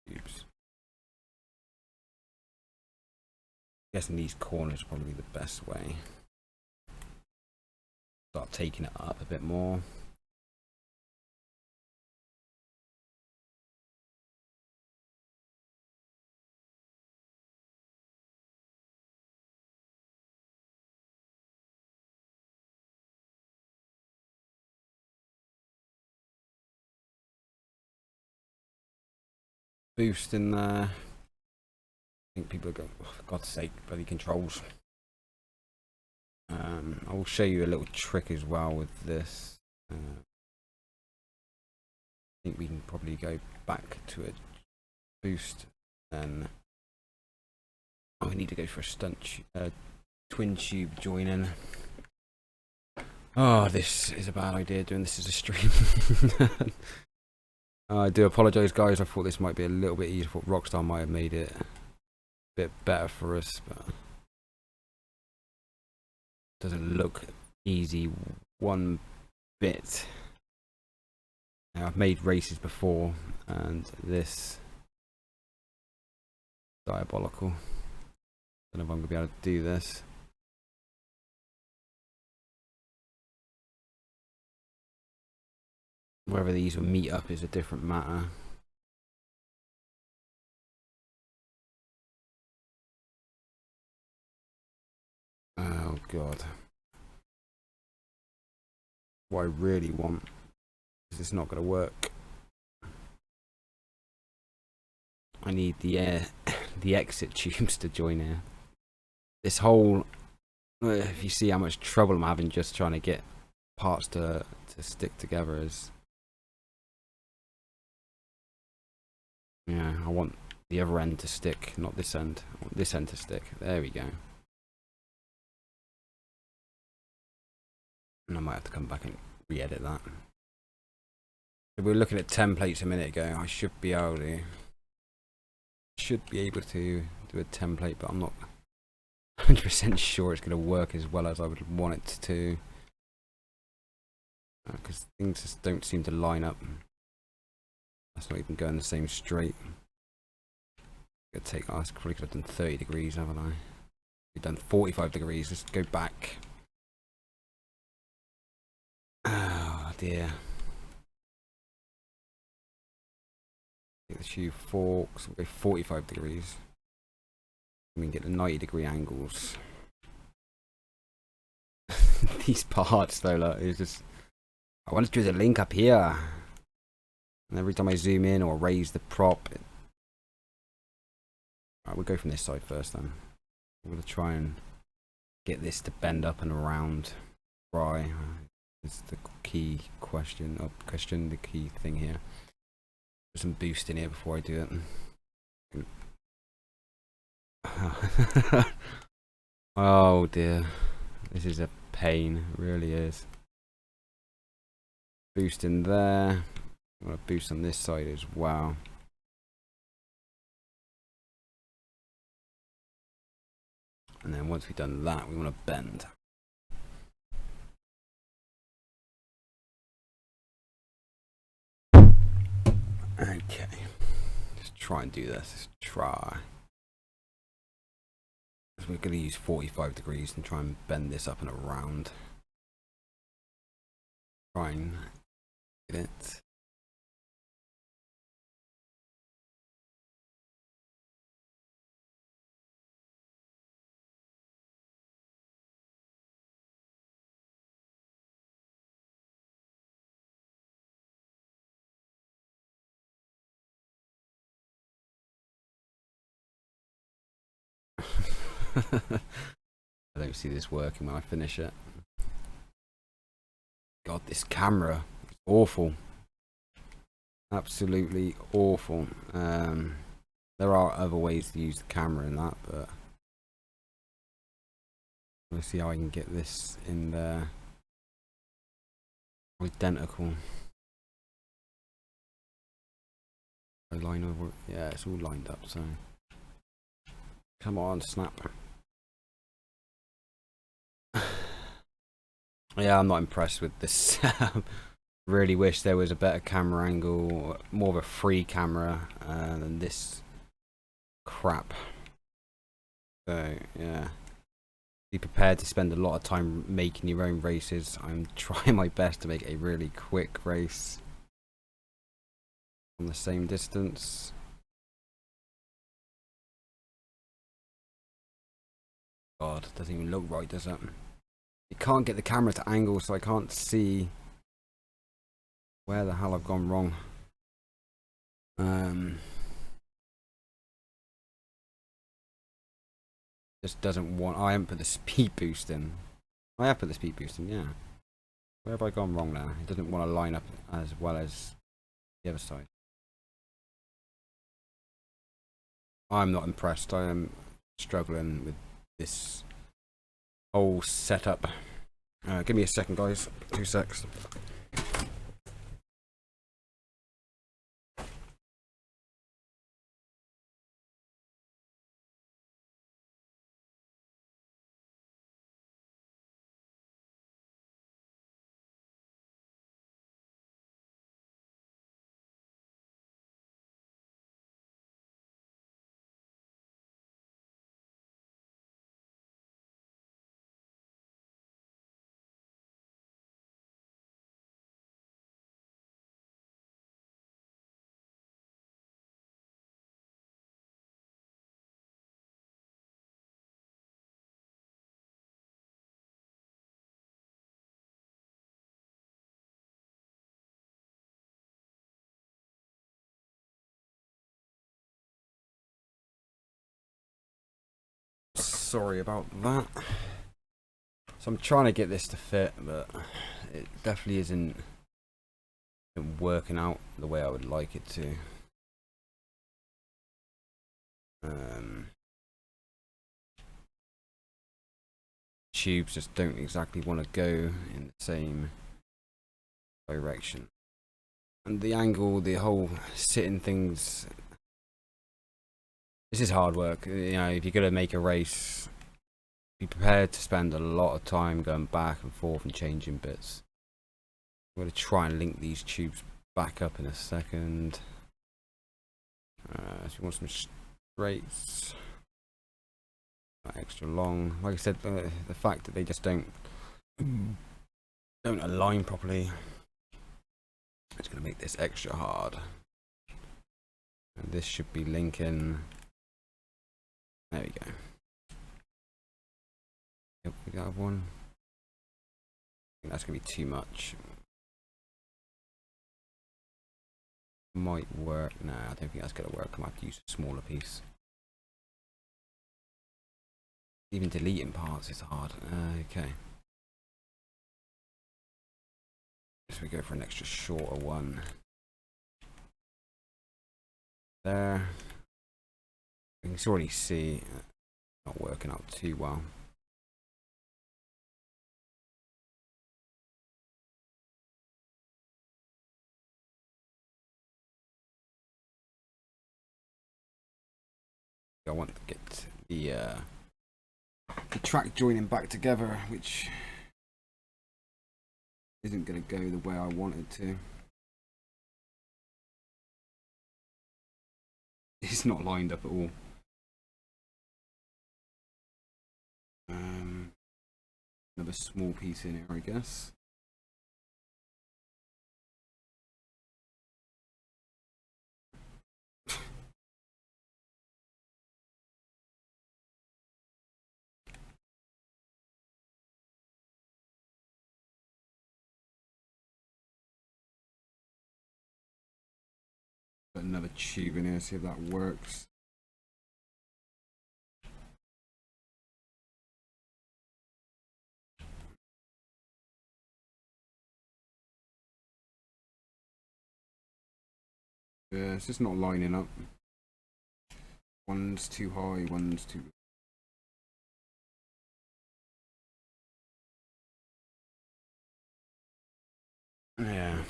Oops. Guessing these corners are probably the best way. Start taking it up a bit more. Boost in there. I think people are going, oh, for God's sake, bloody controls. I will show you a little trick as well with this. I think we can probably go back to a boost. Then we need to go for a stunt twin tube join in. Oh, this is a bad idea doing this as a stream. I do apologise, guys. I thought this might be a little bit easier. I thought Rockstar might have made it a bit better for us, but it doesn't look easy one bit. Now, I've made races before, and this diabolical. Don't know if I'm gonna be able to do this. Whether these will meet up is a different matter. Oh god. What I really want is it's not going to work. I need the the exit tubes to join here. This whole, if you see how much trouble I'm having just trying to get parts to stick together is, yeah, I want the other end to stick, not this end. I want this end to stick. There we go. And I might have to come back and re-edit that. We were looking at templates a minute ago. I should be able to do a template, but I'm not 100% sure it's going to work as well as I would want it to. Because things just don't seem to line up. That's not even going the same straight. I probably could have done 30 degrees, haven't I? We've done 45 degrees. Let's go back. Oh dear. Take the shoe forks. We'll go 45 degrees. We can get the 90-degree angles. these parts though. Like, it's just, I want to do the link up here, and every time I zoom in or raise the prop, alright, we'll go from this side first. Then we're gonna try and get this to bend up and around. Why? It's the key question. The key thing here. Put some boost in here before I do it. Oh dear, this is a pain. It really is. Boost in there. I'm gonna boost on this side as well. And then once we've done that, we want to bend. Okay, let's try and do this. Let's try. So we're going to use 45 degrees and try and bend this up and around. Try and get it. I don't see this working when I finish it. God, this camera is awful. Absolutely awful. There are other ways to use the camera in that, but let's see how I can get this in there. Identical. I line over. Yeah, it's all lined up, so come on, snap. Yeah, I'm not impressed with this. Really wish there was a better camera angle, more of a free camera than this crap. So yeah, be prepared to spend a lot of time making your own races. I'm trying my best to make a really quick race on the same distance. God, it doesn't even look right, does it? You can't get the camera to angle, so I can't see where the hell I've gone wrong. Just doesn't want. I haven't put the speed boost in. I have put the speed boost in, yeah. Where have I gone wrong now? It doesn't want to line up as well as the other side. I'm not impressed. I am struggling with this whole setup. Give me a second, guys. 2 secs. Sorry about that. So I'm trying to get this to fit, but it definitely isn't working out the way I would like it to. Tubes just don't exactly want to go in the same direction, and the angle, the whole sitting things. This is hard work. You know, if you're gonna make a race, be prepared to spend a lot of time going back and forth and changing bits. I'm gonna try and link these tubes back up in a second. If you want some straights, extra long. Like I said, the fact that they just don't align properly, it's gonna make this extra hard. And this should be linking. There we go. Yep, we got one. that's going to be too much. Might work. Nah, I don't think that's going to work. I'm going to have to use a smaller piece. Even deleting parts is hard. Okay. So we go for an extra shorter one. There. You can already see not working out too well. I want to get the track joining back together, which isn't going to go the way I want it to. It's not lined up at all. Another small piece in here, I guess. Put another tube in here, see if that works. Yeah, it's just not lining up. One's too high, one's too... Yeah.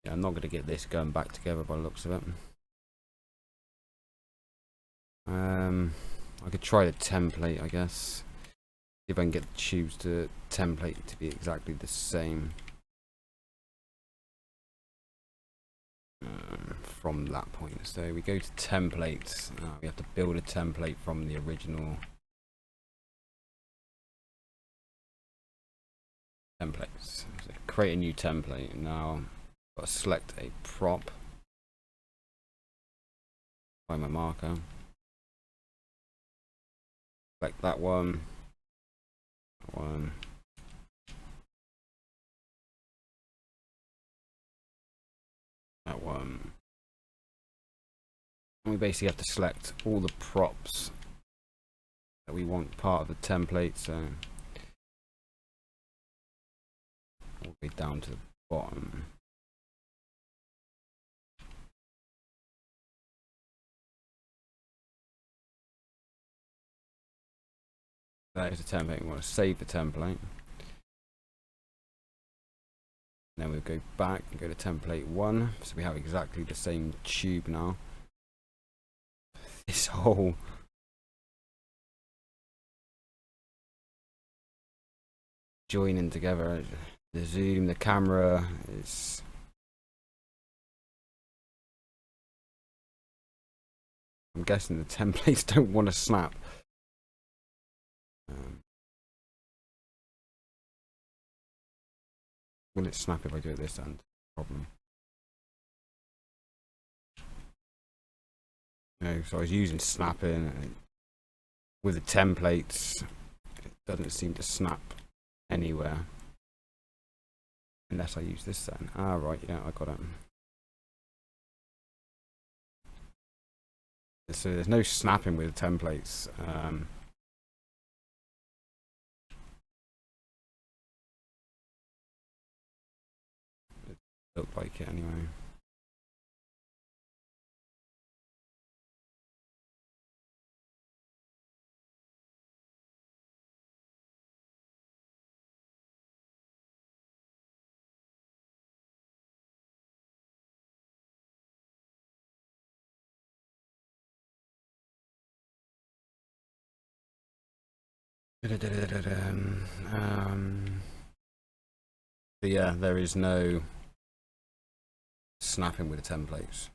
Yeah, I'm not going to get this going back together by the looks of it. I could try the template, I guess. See if I can get the tubes to template to be exactly the same. From that point. So we go to templates. We have to build a template from the original templates. So create a new template. Now I've got to select a prop. Find my marker. Select that one. That one. That one. And we basically have to select all the props that we want part of the template. So all the way down to the bottom. That is the template. We want to save the template. Then we'll go back and go to template 1. So we have exactly the same tube now. This whole joining together, the zoom, the camera is... I'm guessing the templates don't want to snap. Will it snap if I do it this end? Problem. No, so I was using snapping with the templates. It doesn't seem to snap anywhere unless I use this then. Ah, right, yeah, I got it. So there's no snapping with templates. It looked like it anyway. But yeah, there is no snapping with the templates.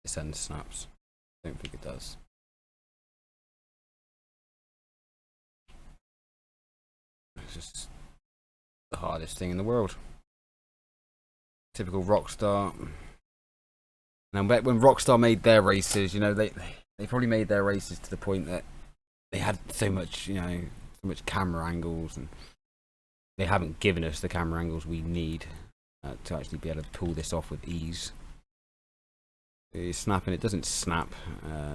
This end snaps. I don't think it does. It's just the hardest thing in the world. Typical Rockstar. And I bet when Rockstar made their races, you know, they probably made their races to the point that they had so much, you know, so much camera angles, and they haven't given us the camera angles we need to actually be able to pull this off with ease. It's snapping, it doesn't snap,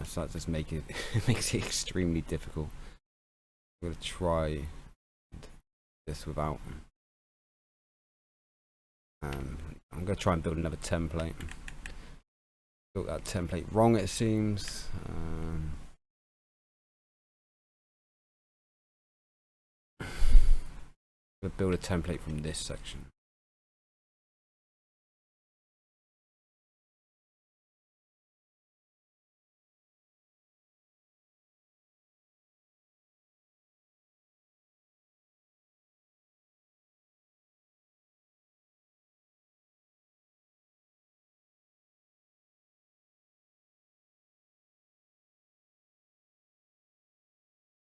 so that just makes it extremely difficult. I'm going to try this without. I'm going to try and build another template. Built that template wrong, it seems. We'll build a template from this section.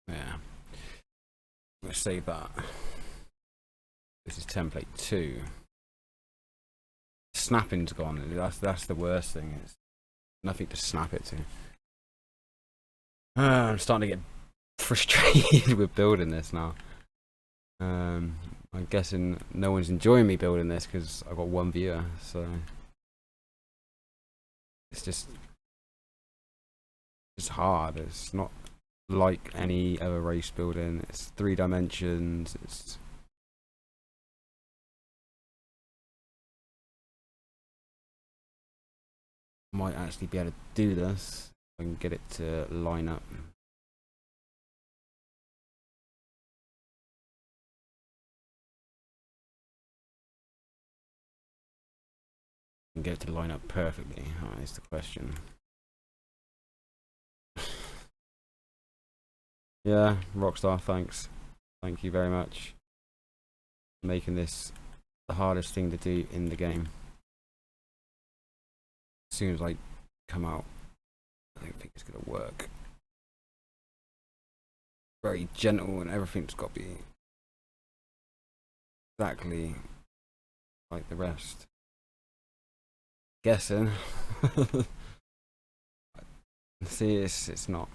Yeah. I'm going to save that. This is template 2. Snapping's gone. That's the worst thing. It's nothing to snap it to. I'm starting to get frustrated with building this now. I'm guessing no one's enjoying me building this because I've got one viewer, so it's hard. It's not like any other race building. It's 3 dimensions. It's might actually be able to do this if I can get it to line up. And get it to line up perfectly. That is the question. Yeah, Rockstar, thanks. Thank you very much for making this the hardest thing to do in the game. As soon as I come out, I don't think it's going to work. Very gentle, and everything's got to be exactly like the rest. Guessing. See, it's not.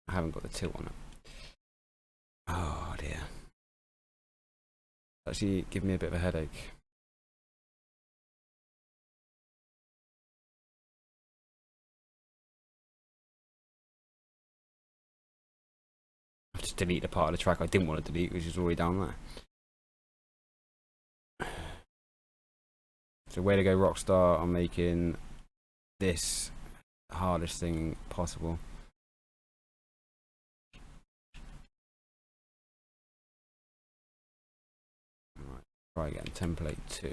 I haven't got the tilt on it. Oh dear. Actually, give me a bit of a headache. I've just deleted a part of the track I didn't want to delete, which is already down there. So way to go, Rockstar, on making this the hardest thing possible. Right, try again, template 2.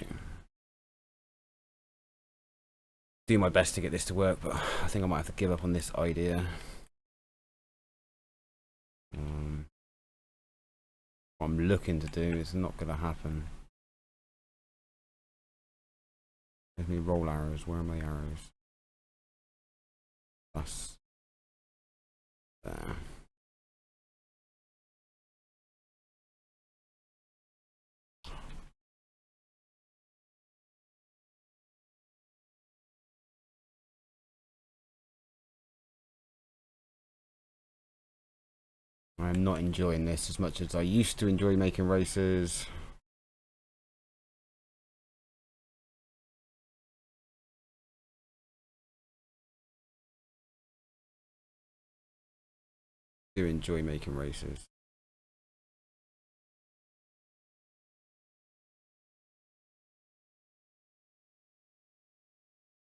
Do my best to get this to work, but I think I might have to give up on this idea. What I'm looking to do is not going to happen. Let me roll arrows. Where are my arrows? That's there. I'm not enjoying this as much as I used to enjoy making races. I do enjoy making races.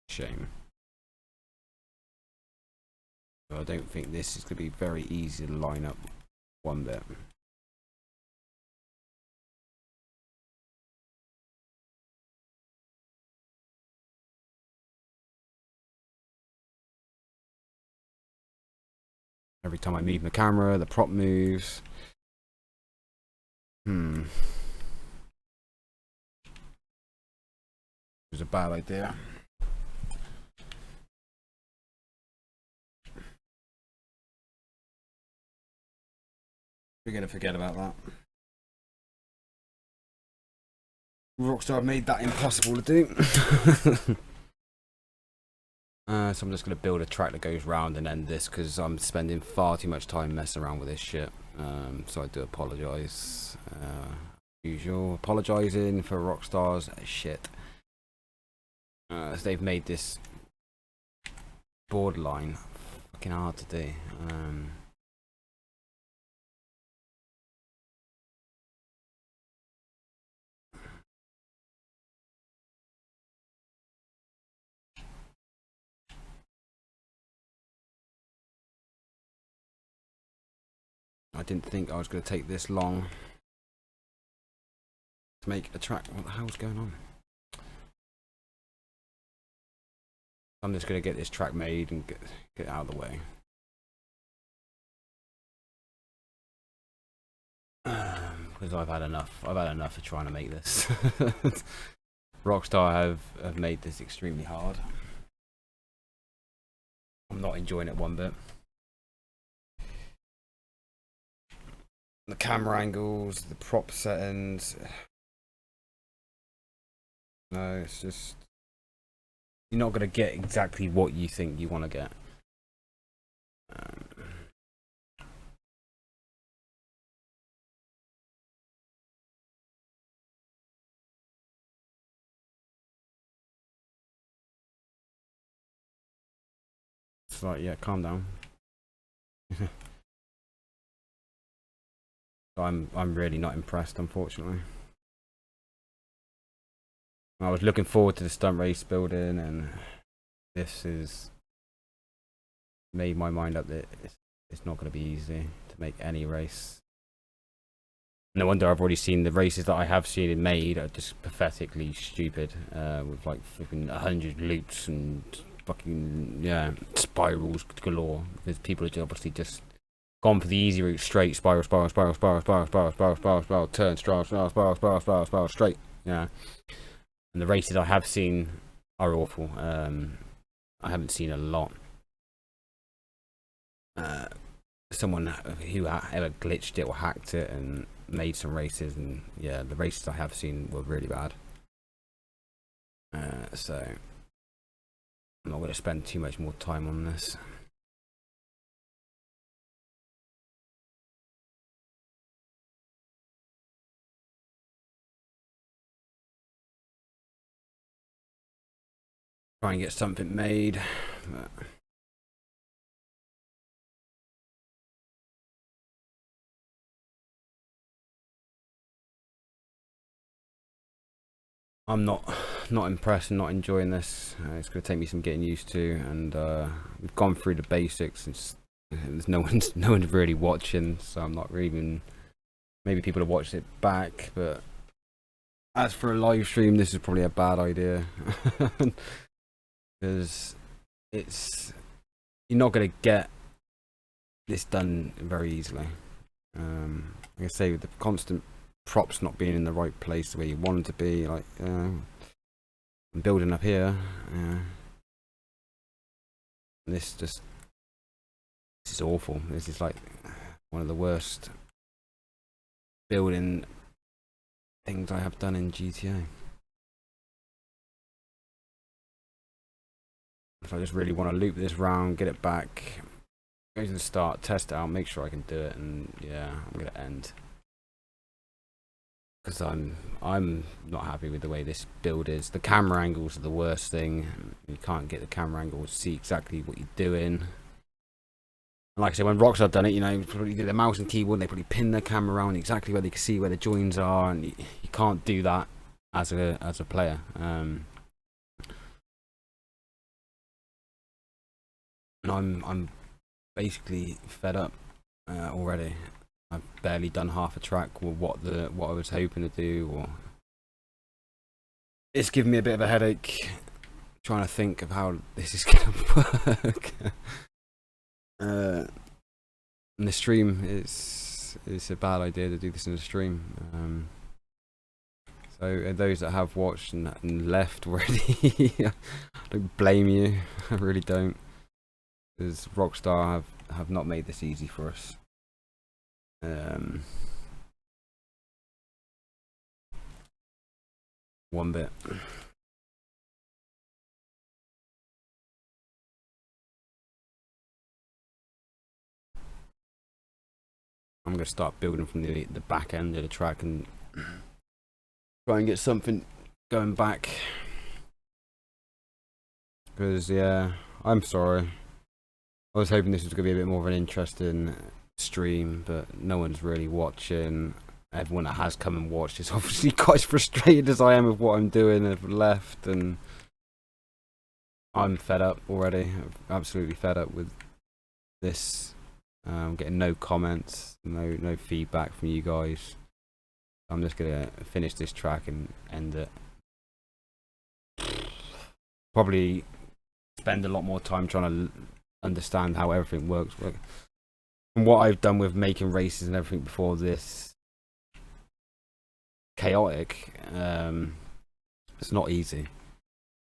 Shame. I don't think this is going to be very easy to line up one bit. Every time I move my camera, the prop moves. It was a bad idea. We're going to forget about that. Rockstar made that impossible to do. So I'm just going to build a track that goes round and end this, because I'm spending far too much time messing around with this shit. So I do apologise. Usual, apologising for Rockstar's shit. So they've made this borderline fucking hard to do. I didn't think I was going to take this long to make a track. What the hell's going on? I'm just going to get this track made and get it out of the way. Because I've had enough of trying to make this. Rockstar have made this extremely hard. I'm not enjoying it one bit. The camera angles, the prop settings. No, it's just, you're not going to get exactly what you think you want to get. It's like, yeah, calm down. I'm really not impressed, unfortunately. I was looking forward to the stunt race building, and this is made my mind up that it's not going to be easy to make any race. No wonder I've already seen the races that I have seen it made are just pathetically stupid, with like flipping 100 loops and fucking, yeah, spirals galore, because people are obviously just gone for the easy route, straight spiral, spiral, spiral, spiral, spiral, spiral, spiral, spiral, spiral, turn, spiral, spiral, spiral, spiral, spiral, spiral, straight. Yeah. And the races I have seen are awful. I haven't seen a lot. Someone who ever glitched it or hacked it and made some races, and yeah, the races I have seen were really bad. So I'm not going to spend too much more time on this. Try and get something made. But I'm not impressed and not enjoying this. It's going to take me some getting used to, and we've gone through the basics, and there's no one's really watching, so I'm not even. Maybe people have watched it back, but as for a live stream, this is probably a bad idea. Because you're not going to get this done very easily. Like I say, with the constant props not being in the right place where you want them to be, like I'm building up here. This is awful. This is like one of the worst building things I have done in GTA. If I just really want to loop this round, get it back, go to the start, test it out, make sure I can do it, and yeah, I'm gonna end. Because I'm not happy with the way this build is. The camera angles are the worst thing. You can't get the camera angle to see exactly what you're doing. And like I said, when Rockstar done it, you know, probably did the mouse and keyboard, and they probably pin the camera around exactly where they can see where the joins are, and you can't do that as a player. And I'm basically fed up already. I've barely done half a track with what I was hoping to do, or it's giving me a bit of a headache trying to think of how this is gonna work. In the stream, it's a bad idea to do this in the stream. So those that have watched and left already, I don't blame you. I really don't, because Rockstar have not made this easy for us. one bit. I'm gonna start building from the back end of the track and try and get something going back. Because yeah, I'm sorry. I was hoping this was gonna be a bit more of an interesting stream, but no one's really watching. Everyone that has come and watched is obviously quite as frustrated as I am with what I'm doing and have left, and I'm fed up already. I'm absolutely fed up with this. I'm getting no comments, no feedback from you guys. I'm just gonna finish this track and end it. Probably spend a lot more time trying to understand how everything works. From what I've done with making races and everything before this, chaotic. It's not easy. It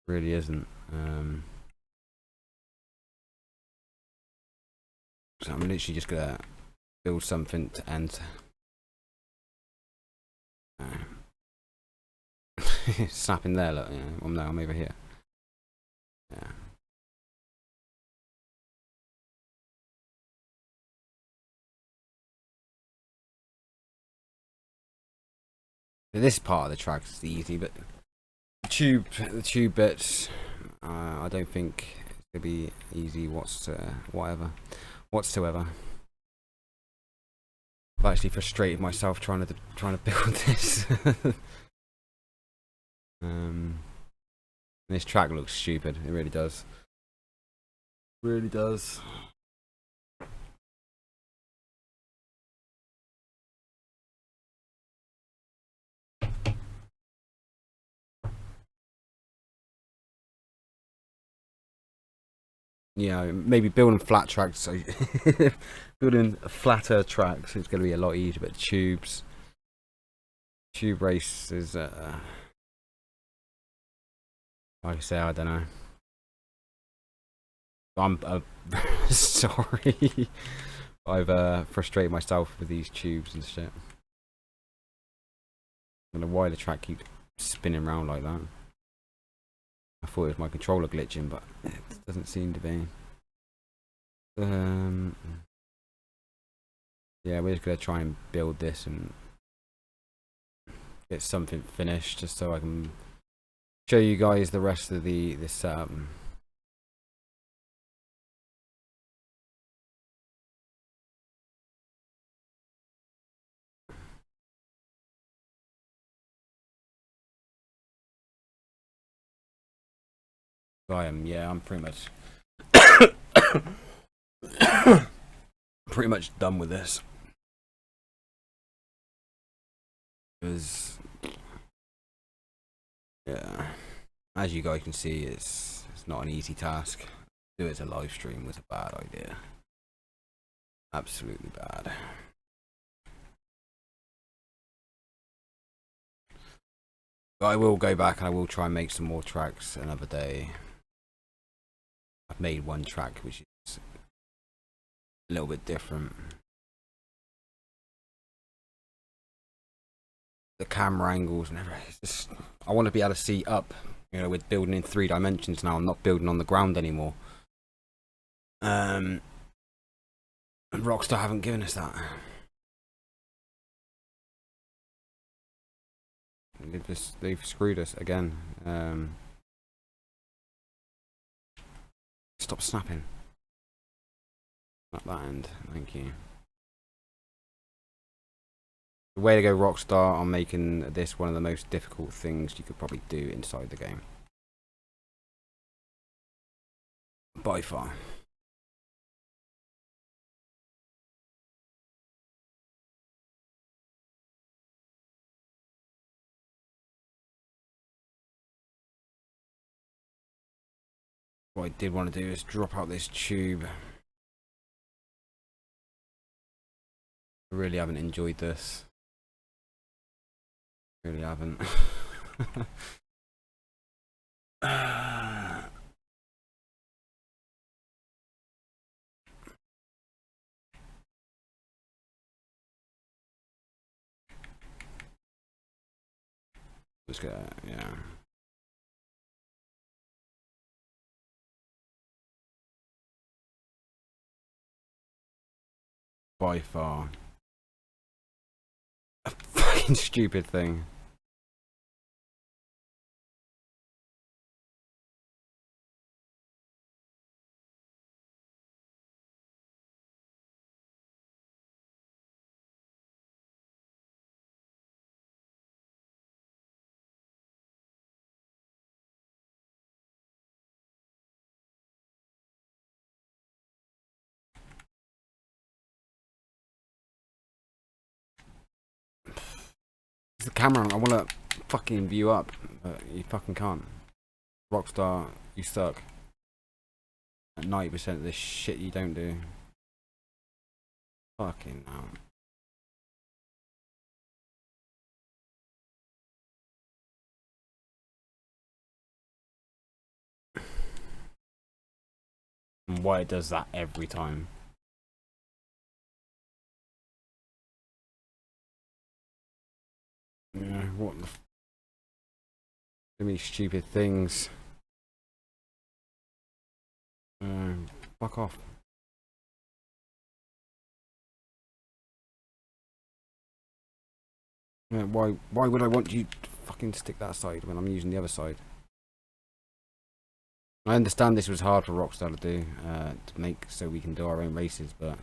really isn't. So I'm literally just gonna build something to end. Snapping there, look. Yeah, I'm over here. Yeah. This part of the track is easy, but the tube bits, I don't think it's gonna be easy. Whatsoever. I've actually frustrated myself trying to build this. This track looks stupid. It really does. Really does. Yeah, maybe building flat tracks. So building flatter tracks is going to be a lot easier. But tube race is, like I say, I don't know. I'm sorry. I've frustrated myself with these tubes and shit. I don't know why the track keeps spinning around like that. I thought it was my controller glitching, but it doesn't seem to be. Yeah, we're just gonna try and build this and get something finished, just so I can show you guys the rest of the setup. I'm pretty much done with this. Because yeah, as you guys can see, it's not an easy task. To do it as a live stream was a bad idea. Absolutely bad. But I will go back and I will try and make some more tracks another day. I've made one track which is a little bit different. The camera angles and everything. I want to be able to see up. You know, with building in 3 dimensions now. I'm not building on the ground anymore. And Rockstar haven't given us that. They've screwed us again. Stop snapping. Not that end. Thank you. The way to go, Rockstar, on making this one of the most difficult things you could probably do inside the game. By far. What I did want to do is drop out this tube. I really haven't enjoyed this. Really haven't. Let's go, yeah. By far. A fucking stupid thing. The camera, I wanna fucking view up, but you fucking can't. Rockstar, you suck. At 90% of this shit you don't do. Fucking hell. And why it does that every time. Yeah, what the so many stupid things. Fuck off. Yeah, why would I want you to fucking stick that side when I'm using the other side? I understand this was hard for Rockstar to do, to make so we can do our own races, but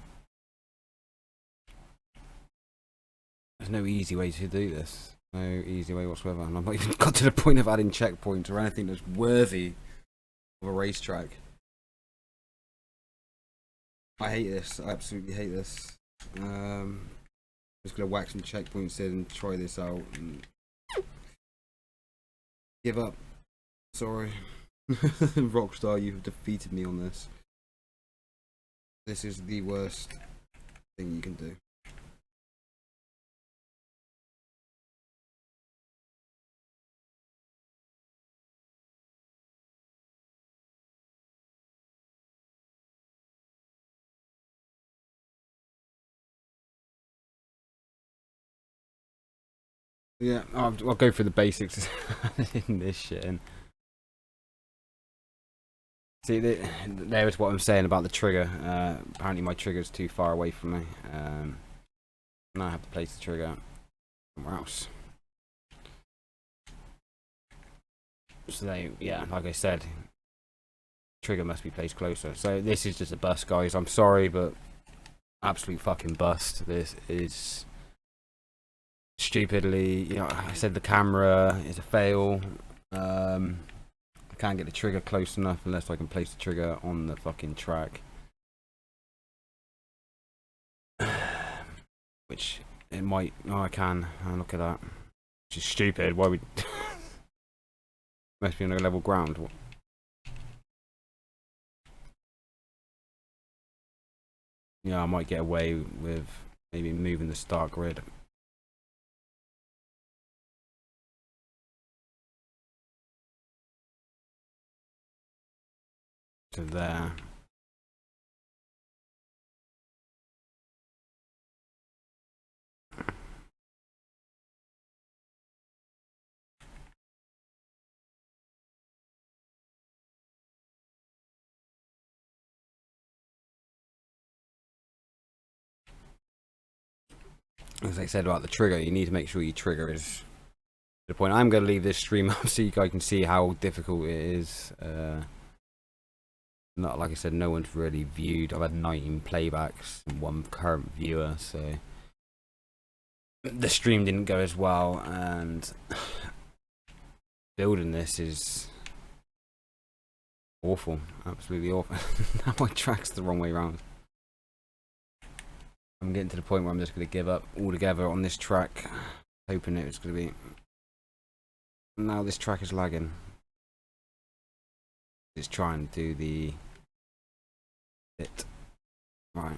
there's no easy way to do this. No easy way whatsoever, and I've not even got to the point of adding checkpoints or anything that's worthy of a racetrack. I hate this. I absolutely hate this. Just gonna whack some checkpoints in and try this out and give up. Sorry. Rockstar, you've defeated me on this. This is the worst thing you can do. Yeah, I'll go through the basics in this shit. And see, there is what I'm saying about the trigger. Apparently my trigger's too far away from me. Now I have to place the trigger somewhere else. So yeah, like I said, trigger must be placed closer. So this is just a bust, guys. I'm sorry, but absolute fucking bust. This is stupidly, you know, I said the camera is a fail. I can't get the trigger close enough unless I can place the trigger on the fucking track. Which it might, oh I can, oh, look at that. Which is stupid, why would... Must be on a level ground. Yeah, I might get away with maybe moving the start grid to there. As I said about the trigger, you need to make sure your trigger is to the point. I'm going to leave this stream up so you guys can see how difficult it is. Not like I said, no one's really viewed. I've had 19 playbacks and 1 current viewer, so the stream didn't go as well, and building this is awful, absolutely awful. Now my track's the wrong way around. I'm getting to the point where I'm just going to give up altogether on this track, hoping it was going to be... Now this track is lagging. It's trying to do the bit. Right,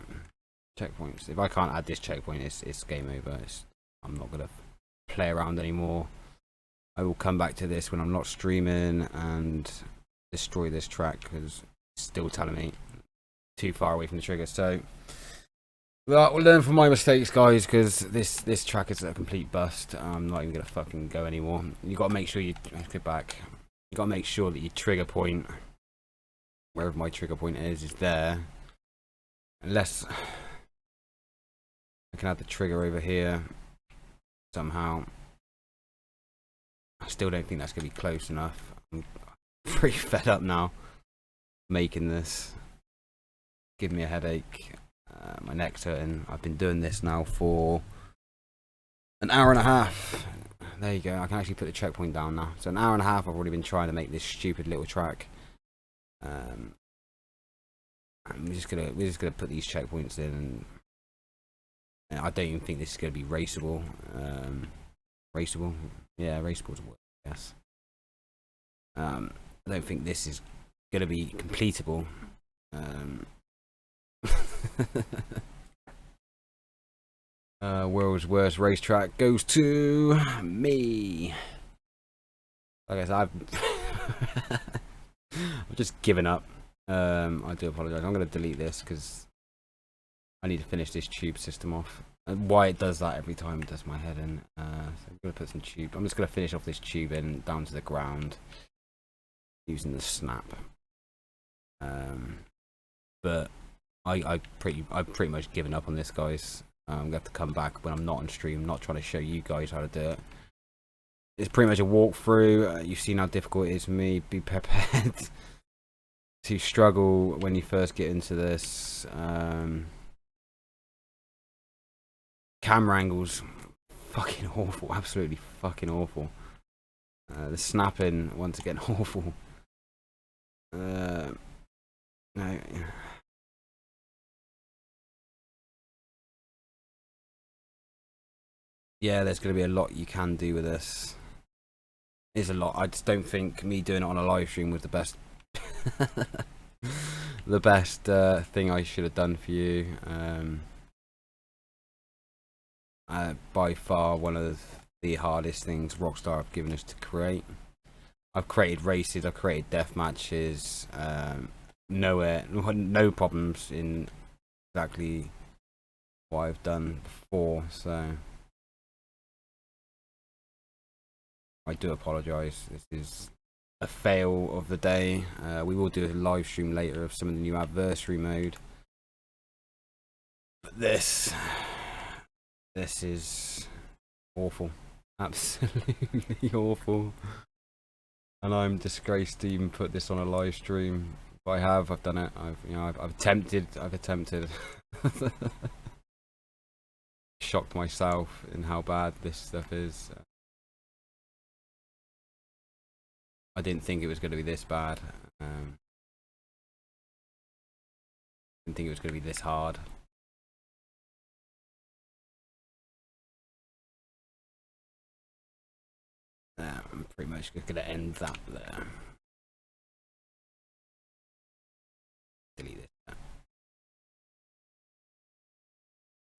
checkpoints. If I can't add this checkpoint, it's game over. I'm not going to play around anymore. I will come back to this when I'm not streaming and destroy this track because it's still telling me too far away from the trigger. So Well, I'll learn from my mistakes, guys, because this track is a complete bust. I'm not even gonna fucking go anymore. You got to make sure you get back. You got to make sure that your trigger point, wherever my trigger point is there. Unless I can add the trigger over here somehow. I still don't think that's gonna be close enough. I'm pretty fed up now making this. Give me a headache. My neck's hurting. I've been doing this now for an hour and a half. There you go. I can actually put the checkpoint down now. So an hour and a half I've already been trying to make this stupid little track. And we're just gonna put these checkpoints in, and I don't even think this is gonna be raceable. Raceable? Yeah, raceable's a word, yes. I don't think this is gonna be completable. World's worst racetrack goes to me. I guess I've just given up. I do apologize. I'm going to delete this because I need to finish this tube system off. And why it does that every time it does my head in. So I'm going to put some tube. I'm just going to finish off this tube in down to the ground using the snap. But I've pretty much given up on this, guys. I'm going to have to come back when I'm not on stream. I'm not trying to show you guys how to do it. It's pretty much a walkthrough. You've seen how difficult it is for me. Be prepared to struggle when you first get into this. Camera angles, fucking awful. Absolutely fucking awful. The snapping, once again, awful. No. Yeah, there's going to be a lot you can do with this. There's a lot. I just don't think me doing it on a live stream was the best the best thing I should have done for you. By far one of the hardest things Rockstar have given us to create. I've created races, I've created death matches, no problems in exactly what I've done before, so I do apologise. This is a fail of the day. We will do a live stream later of some of the new adversary mode. But this is awful. Absolutely awful. And I'm disgraced to even put this on a live stream. But I've done it. I've attempted. Shocked myself in how bad this stuff is. I didn't think it was going to be this bad. Didn't think it was going to be this hard. I'm pretty much going to end that there. Delete this.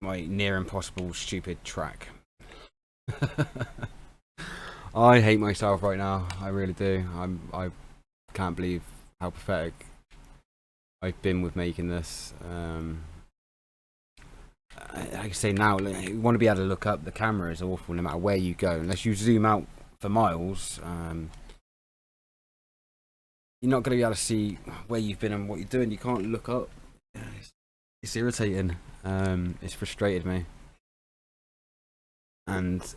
My near impossible stupid track. I hate myself right now. I really do. I can't believe how pathetic I've been with making this. Like I say now, you want to be able to look up. The camera is awful no matter where you go. Unless you zoom out for miles, you're not going to be able to see where you've been and what you're doing. You can't look up. It's irritating. It's frustrated me. And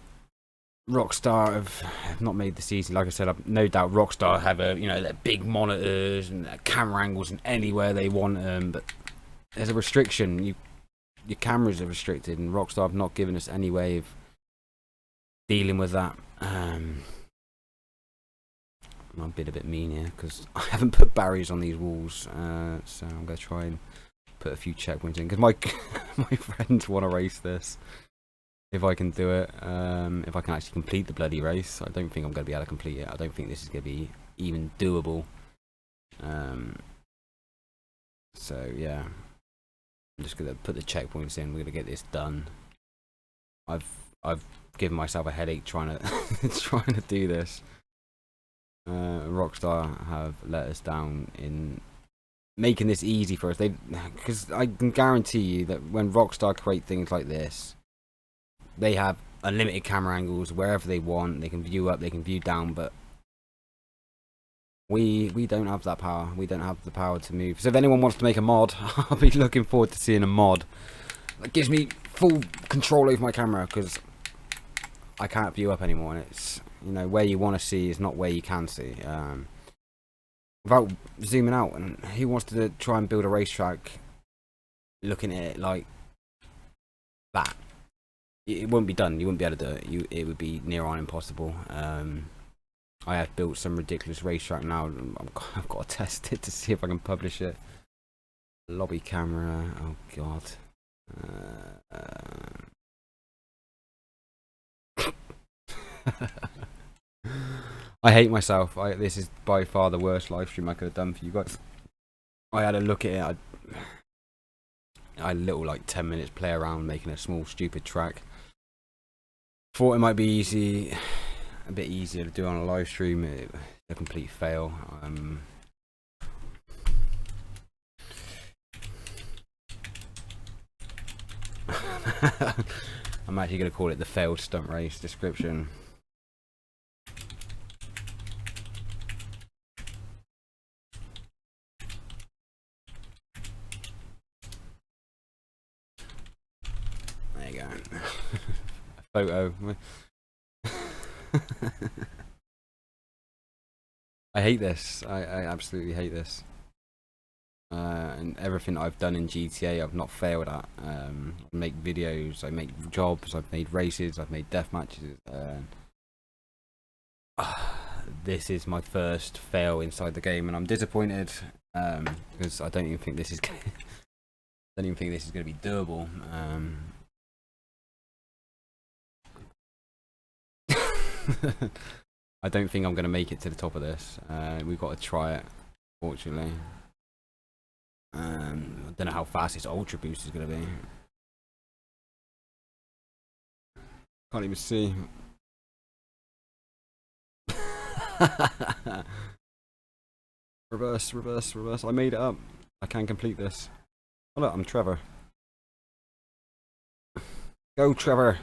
Rockstar have not made this easy. Like I said, I've no doubt Rockstar have their big monitors and their camera angles and anywhere they want them, but there's a restriction. Your cameras are restricted, and Rockstar have not given us any way of dealing with that. I'm being a bit mean here because I haven't put barriers on these walls, so I'm gonna try and put a few checkpoints in because my friends want to race this. If I can do it, if I can actually complete the bloody race. I don't think I'm going to be able to complete it. I don't think this is going to be even doable. So yeah, I'm just going to put the checkpoints in. We're going to get this done. I've given myself a headache trying to do this. Rockstar have let us down in making this easy for us. Because I can guarantee you that when Rockstar create things like this, they have unlimited camera angles wherever they want. They can view up, they can view down, but we don't have that power. We don't have the power to move. So if anyone wants to make a mod, I'll be looking forward to seeing a mod that gives me full control over my camera, because I can't view up anymore, and it's, you know, where you want to see is not where you can see. Without zooming out, and who wants to try and build a racetrack looking at it like that? It wouldn't be done. You wouldn't be able to do it. It would be near on impossible. I have built some ridiculous racetrack now. I've got to test it to see if I can publish it. Lobby camera. Oh god. I hate myself. This is by far the worst live stream I could have done for you guys. I had a look at it. I had a little, like, 10 minutes play around making a small stupid track. Thought it might be easy, a bit easier to do on a live stream. It's a complete fail. I'm actually going to call it the failed stunt race description. There you go. A photo. I hate this. I absolutely hate this. And everything I've done in GTA, I've not failed at. I make videos, I make jobs, I've made races, I've made death matches. This is my first fail inside the game, and I'm disappointed because I don't even think this is. I don't even think this is going to be doable. I don't think I'm going to make it to the top of this. We've got to try it, fortunately. I don't know how fast this ultra boost is going to be. Can't even see. Reverse, reverse, reverse. I made it up. I can complete this. Oh look, I'm Trevor. Go, Trevor.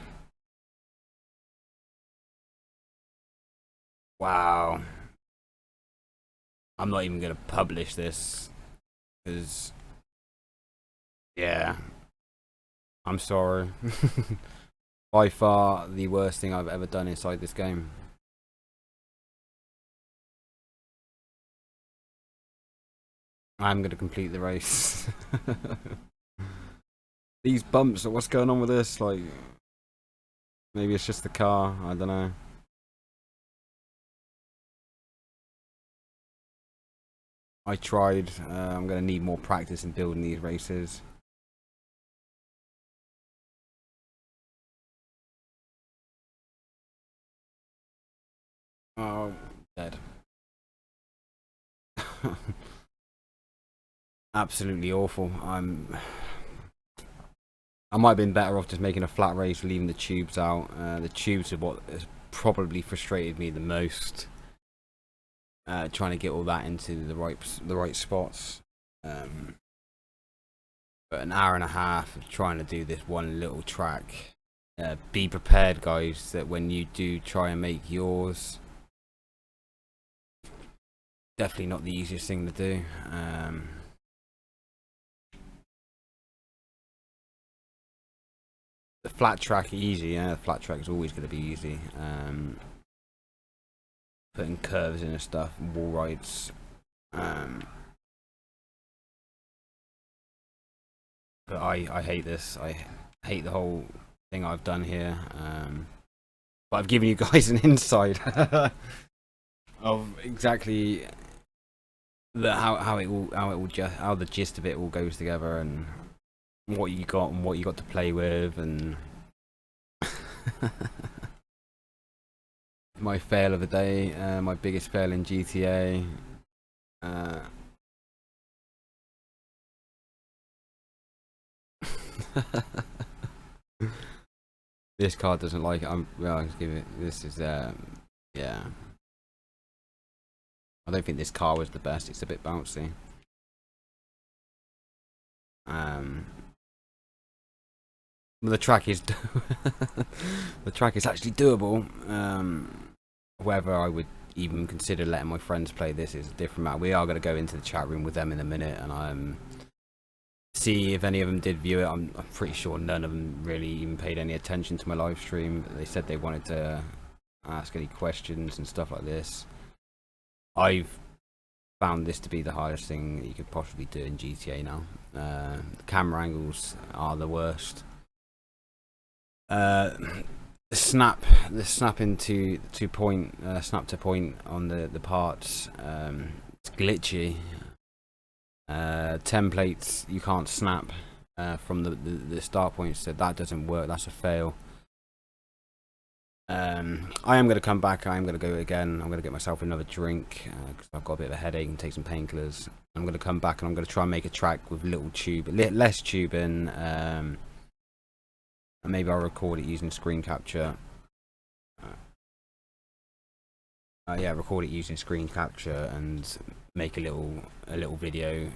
Wow. I'm not even going to publish this. Because, yeah. I'm sorry. By far the worst thing I've ever done inside this game. I'm going to complete the race. These bumps, what's going on with this? Like, maybe it's just the car, I don't know. I tried. I'm going to need more practice in building these races. Oh, dead. Absolutely awful. I might have been better off just making a flat race, leaving the tubes out. The tubes are what has probably frustrated me the most. Trying to get all that into the right spots. But an hour and a half of trying to do this one little track. Be prepared, guys, that when you do try and make yours, definitely not the easiest thing to do. The flat track easy, yeah. The flat track is always going to be easy. Putting curves in and stuff, wall rides. But I hate this. I hate the whole thing I've done here. But I've given you guys an insight of exactly how the gist of it all goes together, and what you got to play with, and my fail of the day, my biggest fail in GTA. This car doesn't like it. Well, I'll just give it. This is yeah. I don't think this car was the best. It's a bit bouncy. The track is the track is actually doable. Whether I would even consider letting my friends play this is a different matter. We are going to go into the chat room with them in a minute, and see if any of them did view it. I'm pretty sure none of them really even paid any attention to my live stream. They said they wanted to ask any questions and stuff like this. I've found this to be the hardest thing that you could possibly do in GTA now. The camera angles are the worst. The snap into snap to point on the parts, it's glitchy. Templates you can't snap from the start point, so that doesn't work. That's a fail. I am going to come back. I am going to go again. I'm going to get myself another drink because I've got a bit of a headache and take some painkillers. I'm going to come back and I'm going to try and make a track with little tube, less tubing, and maybe I'll record it using screen capture. Yeah, record it using screen capture and make a little video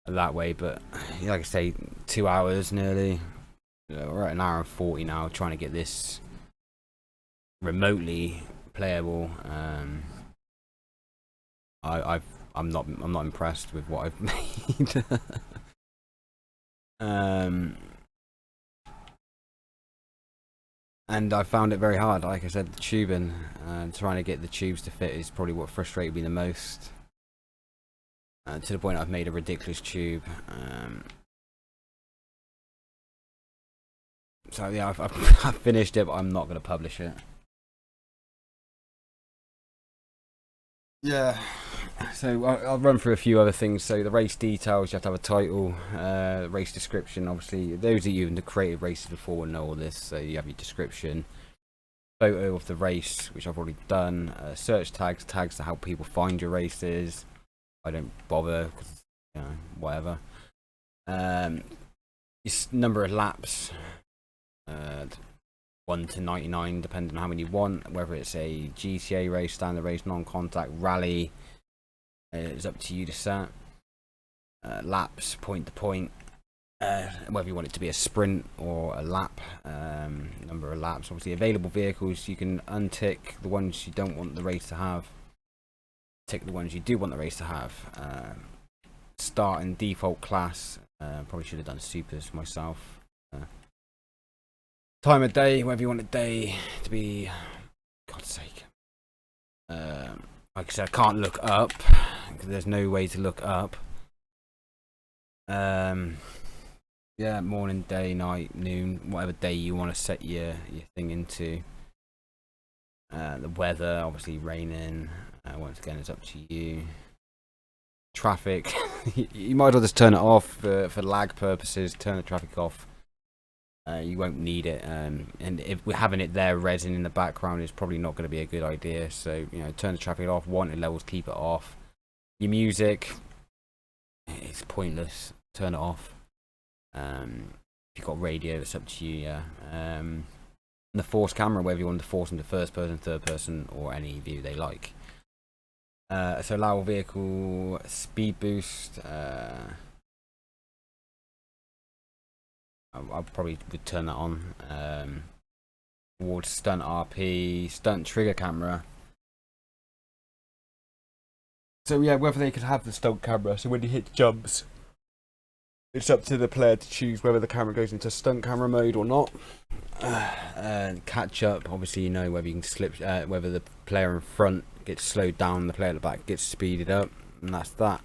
that way. But like I say, 2 hours nearly. We're at an hour and 40 now, trying to get this remotely playable. I'm not impressed with what I've made. And I found it very hard. Like I said, the tubing, trying to get the tubes to fit is probably what frustrated me the most. To the point I've made a ridiculous tube. So yeah, I've finished it, but I'm not going to publish it. Yeah, so I'll run through a few other things. So the race details, you have to have a title, race description. Obviously, those of you who've created races before will know all this. So you have your description, photo of the race, which I've already done, search tags to help people find your races. I don't bother, cause, you know, whatever. Your number of laps, 1 to 99, depending on how many you want. Whether it's a GTA race, standard race, non-contact, rally, it's up to you to set. Laps, point to point, whether you want it to be a sprint or a lap, number of laps. Obviously, available vehicles, you can untick the ones you don't want the race to have, tick the ones you do want the race to have. Start in default class, probably should have done supers myself. Time of day, whether you want a day to be, God's sake. Like I said, I can't look up because there's no way to look up. Yeah, morning, day, night, noon, whatever day you want to set your thing into. The weather, obviously raining. Once again, it's up to you. Traffic, you might as well just turn it off for lag purposes. Turn the traffic off. You won't need it, and if we're having it there resin in the background, it's probably not going to be a good idea. So you know, turn the traffic off. Wanted levels, keep it off. Your music, it's pointless. Turn it off. If you've got radio, it's up to you. Yeah. And the force camera, whether you want to force into first person, third person, or any view they like. So allow vehicle speed boost. I probably would turn that on. Towards stunt RP, stunt trigger camera. So yeah, whether they could have the stunt camera, so when you hit jumps, it's up to the player to choose whether the camera goes into stunt camera mode or not. Catch up, obviously you know whether you can slip, whether the player in front gets slowed down, the player at the back gets speeded up, and that's that.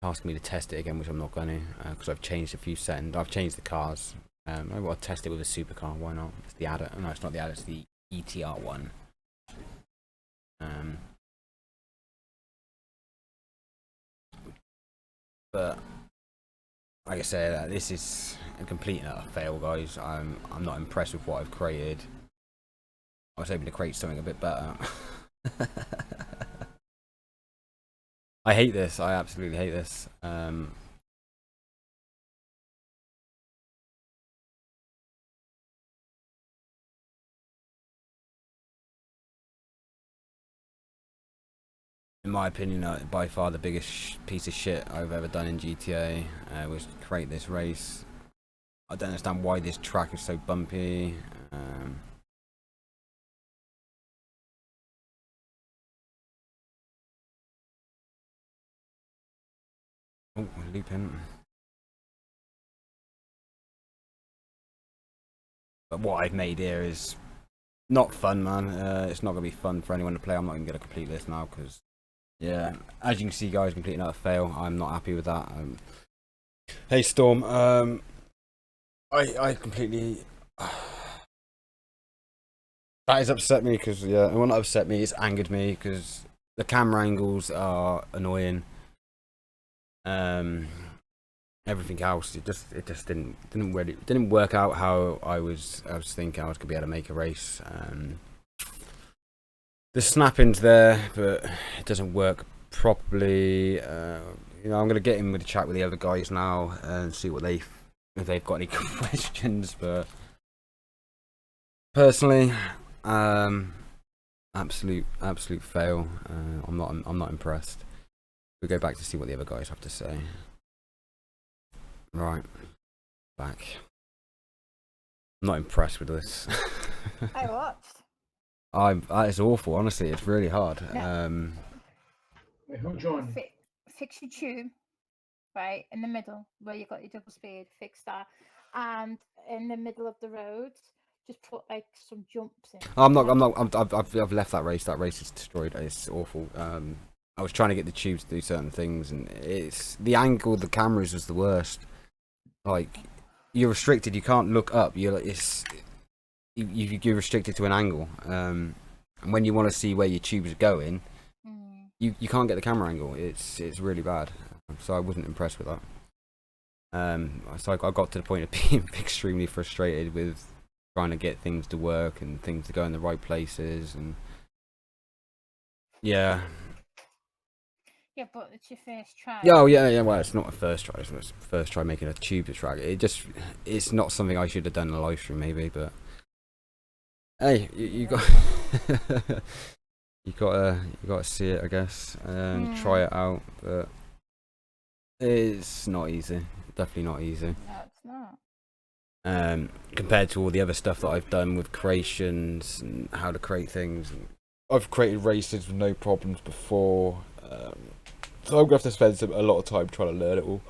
Asking me to test it again, which I'm not going to, because I've changed a few settings. I've changed the cars. I want to test it with a supercar. Why not? It's the adder. No, it's not the adder. It's the ETR one. But like I said, this is a complete and utter fail, guys. I'm not impressed with what I've created. I was hoping to create something a bit better. I hate this. I absolutely hate this. in my opinion, by far the biggest piece of shit I've ever done in GTA was create this race. I don't understand why this track is so bumpy. Oh, looping. But what I've made here is not fun, man. It's not gonna be fun for anyone to play. I'm not even gonna complete this now because, yeah, as you can see, guys, completing another fail. I'm not happy with that. Hey, Storm. I completely. That has upset me because, yeah, it won't upset me. It's angered me because the camera angles are annoying. Everything else, it just didn't work out how I was thinking I was gonna be able to make a race. The snapping's there, but it doesn't work properly. You know, I'm gonna get in with the chat with the other guys now and see what if they've got any questions. But personally, absolute fail. I'm not impressed. We go back to see what the other guys have to say. Right, back. I'm not impressed with this. I watched. It's awful. Honestly, it's really hard. No. Who joined? Fix your tube, right in the middle where you got your double speed. Fix that, and in the middle of the road, just put like some jumps in. I've left that race. That race is destroyed. It's awful. I was trying to get the tubes to do certain things, and it's the angle of the cameras was the worst. Like, you're restricted. You can't look up. You're restricted to an angle. And when you want to see where your tubes are going, you can't get the camera angle. It's really bad. So I wasn't impressed with that. So I got to the point of being extremely frustrated with trying to get things to work and things to go in the right places, and yeah. Yeah, but it's your first try. Oh yeah. Well, it's not a first try. It's a first try making a tube track. It's not something I should have done in a live stream maybe, but hey, you got you gotta see it, I guess, and try it out. But it's not easy. Definitely not easy. No, it's not. Compared to all the other stuff that I've done with creations and how to create things. I've created races with no problems before, so I'm gonna have to spend a lot of time trying to learn it all,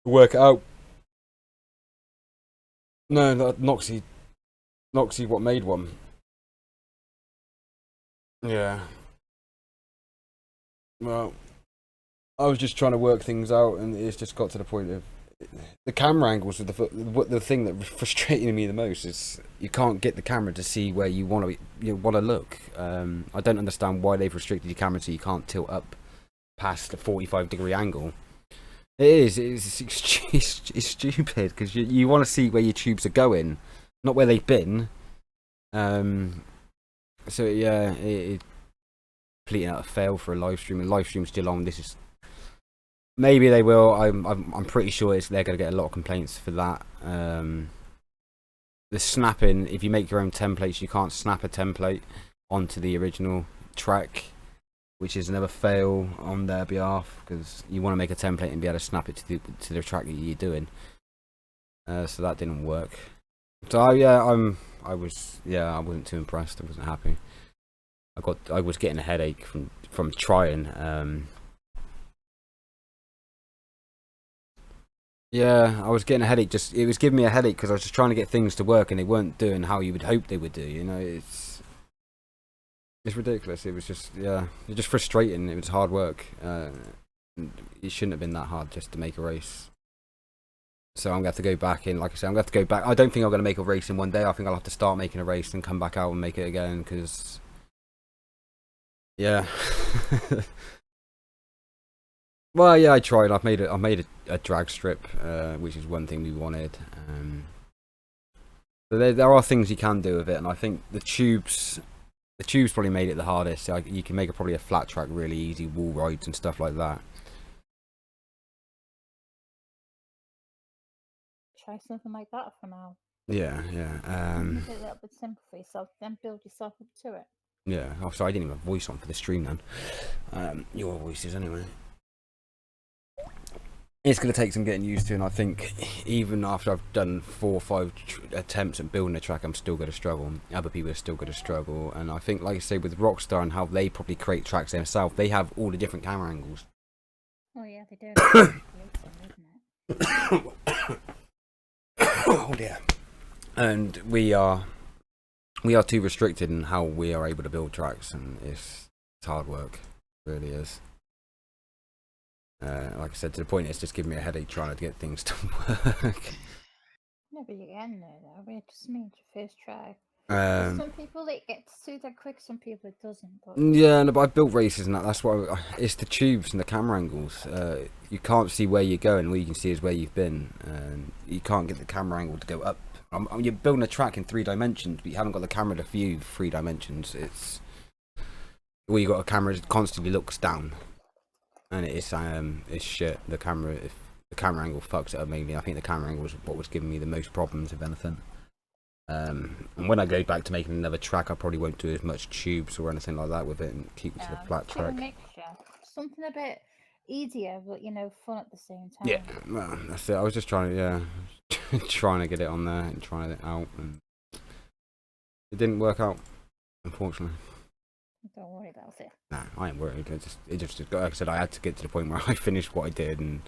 work it out. No, Noxy, what made one? Yeah. Well, I was just trying to work things out, and it's just got to the point of the camera angles. The thing that frustrated me the most is you can't get the camera to see where you want to look. I don't understand why they've restricted your camera so you can't tilt up past the 45-degree angle. It's stupid because you want to see where your tubes are going, not where they've been. So yeah, it completing out a fail for a live stream. And live stream's still on. This is. Maybe they will. I'm pretty sure they're going to get a lot of complaints for that. The snapping, if you make your own templates, you can't snap a template onto the original track, which is another fail on their behalf because you want to make a template and be able to snap it to the track that you're doing. So that didn't work. So yeah, I wasn't too impressed. I wasn't happy. I was getting a headache from trying. Yeah, I was getting a headache. It was giving me a headache because I was just trying to get things to work and they weren't doing how you would hope they would do. You know, it's ridiculous. It was just it's just frustrating. It was hard work. It shouldn't have been that hard just to make a race. So I'm gonna have to go back in. Like I said, I'm gonna have to go back. I don't think I'm gonna make a race in one day. I think I'll have to start making a race and come back out and make it again because yeah. Well, yeah, I tried. I made a drag strip, which is one thing we wanted. But there are things you can do with it, and I think the tubes probably made it the hardest. You can make probably a flat track really easy, wall rides and stuff like that. Try something like that for now. Yeah. Make it a little bit simple for yourself, then build yourself up to it. Yeah. Oh, sorry, I didn't even have voice on for the stream then. Your voices anyway. It's going to take some getting used to, and I think even after I've done 4 or 5 attempts at building a track, I'm still going to struggle. Other people are still going to struggle, and I think, like I say, with Rockstar and how they probably create tracks themselves, they have all the different camera angles. Oh yeah, they do. It's isn't it? Oh dear. And we are too restricted in how we are able to build tracks, and it's hard work. It really is. Like I said, to the point, it's just giving me a headache trying to get things to work. No, but you can know that. I mean, it just means your first try. Some people it gets to that quick, some people it doesn't. But... Yeah, no, but I've built races and that's why it's the tubes and the camera angles. You can't see where you're going. All you can see is where you've been. You can't get the camera angle to go up. You're building a track in 3 dimensions, but you haven't got the camera to view 3 dimensions. It's well, you got a camera that constantly looks down, and it's shit. The camera, if the camera angle fucks it up mainly. I think the camera angle was what was giving me the most problems, if anything. And when I go back to making another track, I probably won't do as much tubes or anything like that with it, and keep it to the flat track. Mixture. Something a bit easier, but you know, fun at the same time. Yeah, well, that's it. I was just trying to, trying to get it on there and trying it out, and it didn't work out, unfortunately. Don't worry about it. Nah, I ain't worried. It just, like I said, I had to get to the point where I finished what I did, and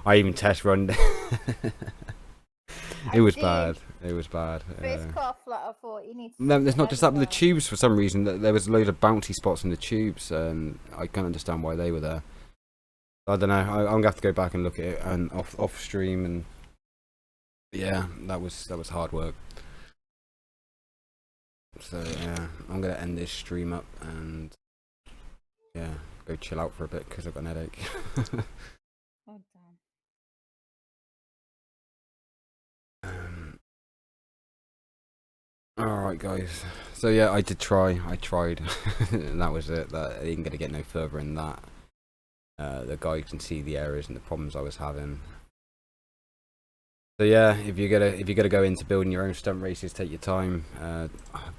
I even test run. It was bad. It was bad. First car flat, I thought you need to... No, there's not just that, but the tubes, for some reason, there was loads of bouncy spots in the tubes, and I can't understand why they were there. I don't know. I'm gonna have to go back and look at it and off stream, and yeah, that was hard work. So yeah, I'm gonna end this stream up and yeah, go chill out for a bit because I've got an headache. Oh, damn. Alright guys, so yeah, I did try, I tried, and that was it. That I ain't gonna get no further in that. The guy can see the errors and the problems I was having. So yeah, if you're gonna go into building your own stunt races, take your time.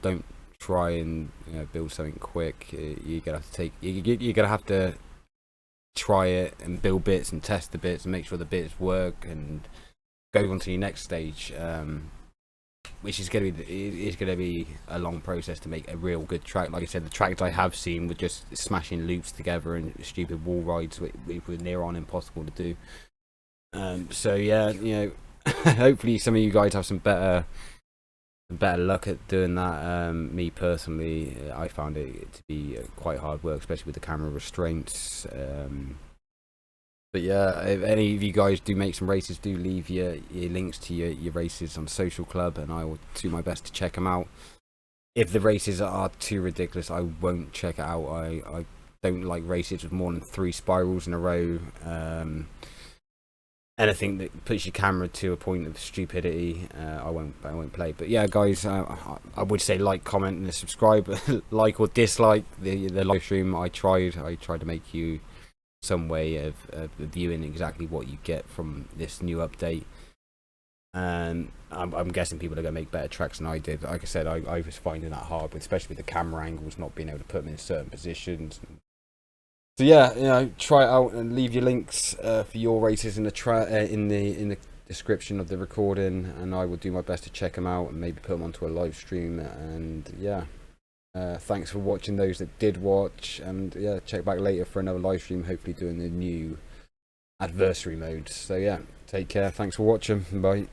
Don't try and build something quick. You're gonna have to take, you're gonna have to try it and build bits and test the bits and make sure the bits work and go on to your next stage. Which is going to be a long process to make a real good track. Like I said, the tracks I have seen were just smashing loops together and stupid wall rides, which were near on impossible to do. So yeah, hopefully some of you guys have some better luck at doing that. Me personally, I found it to be quite hard work, especially with the camera restraints. But yeah, if any of you guys do make some races, do leave your links to your races on SocialClub, and I will do my best to check them out. If the races are too ridiculous, I won't check it out. I don't like races with more than 3 spirals in a row. Anything that puts your camera to a point of stupidity, I won't play. But yeah, guys, I would say like, comment, and subscribe. Like or dislike the live stream. I tried to make you some way of viewing exactly what you get from this new update, and I'm guessing people are going to make better tracks than I did. Like I said, I was finding that hard, especially with the camera angles, not being able to put them in certain positions. So yeah, try it out and leave your links for your races in the description of the recording, and I will do my best to check them out and maybe put them onto a live stream. And yeah, thanks for watching those that did watch, and yeah, check back later for another live stream, hopefully doing the new adversary mode. So yeah, take care, thanks for watching, bye.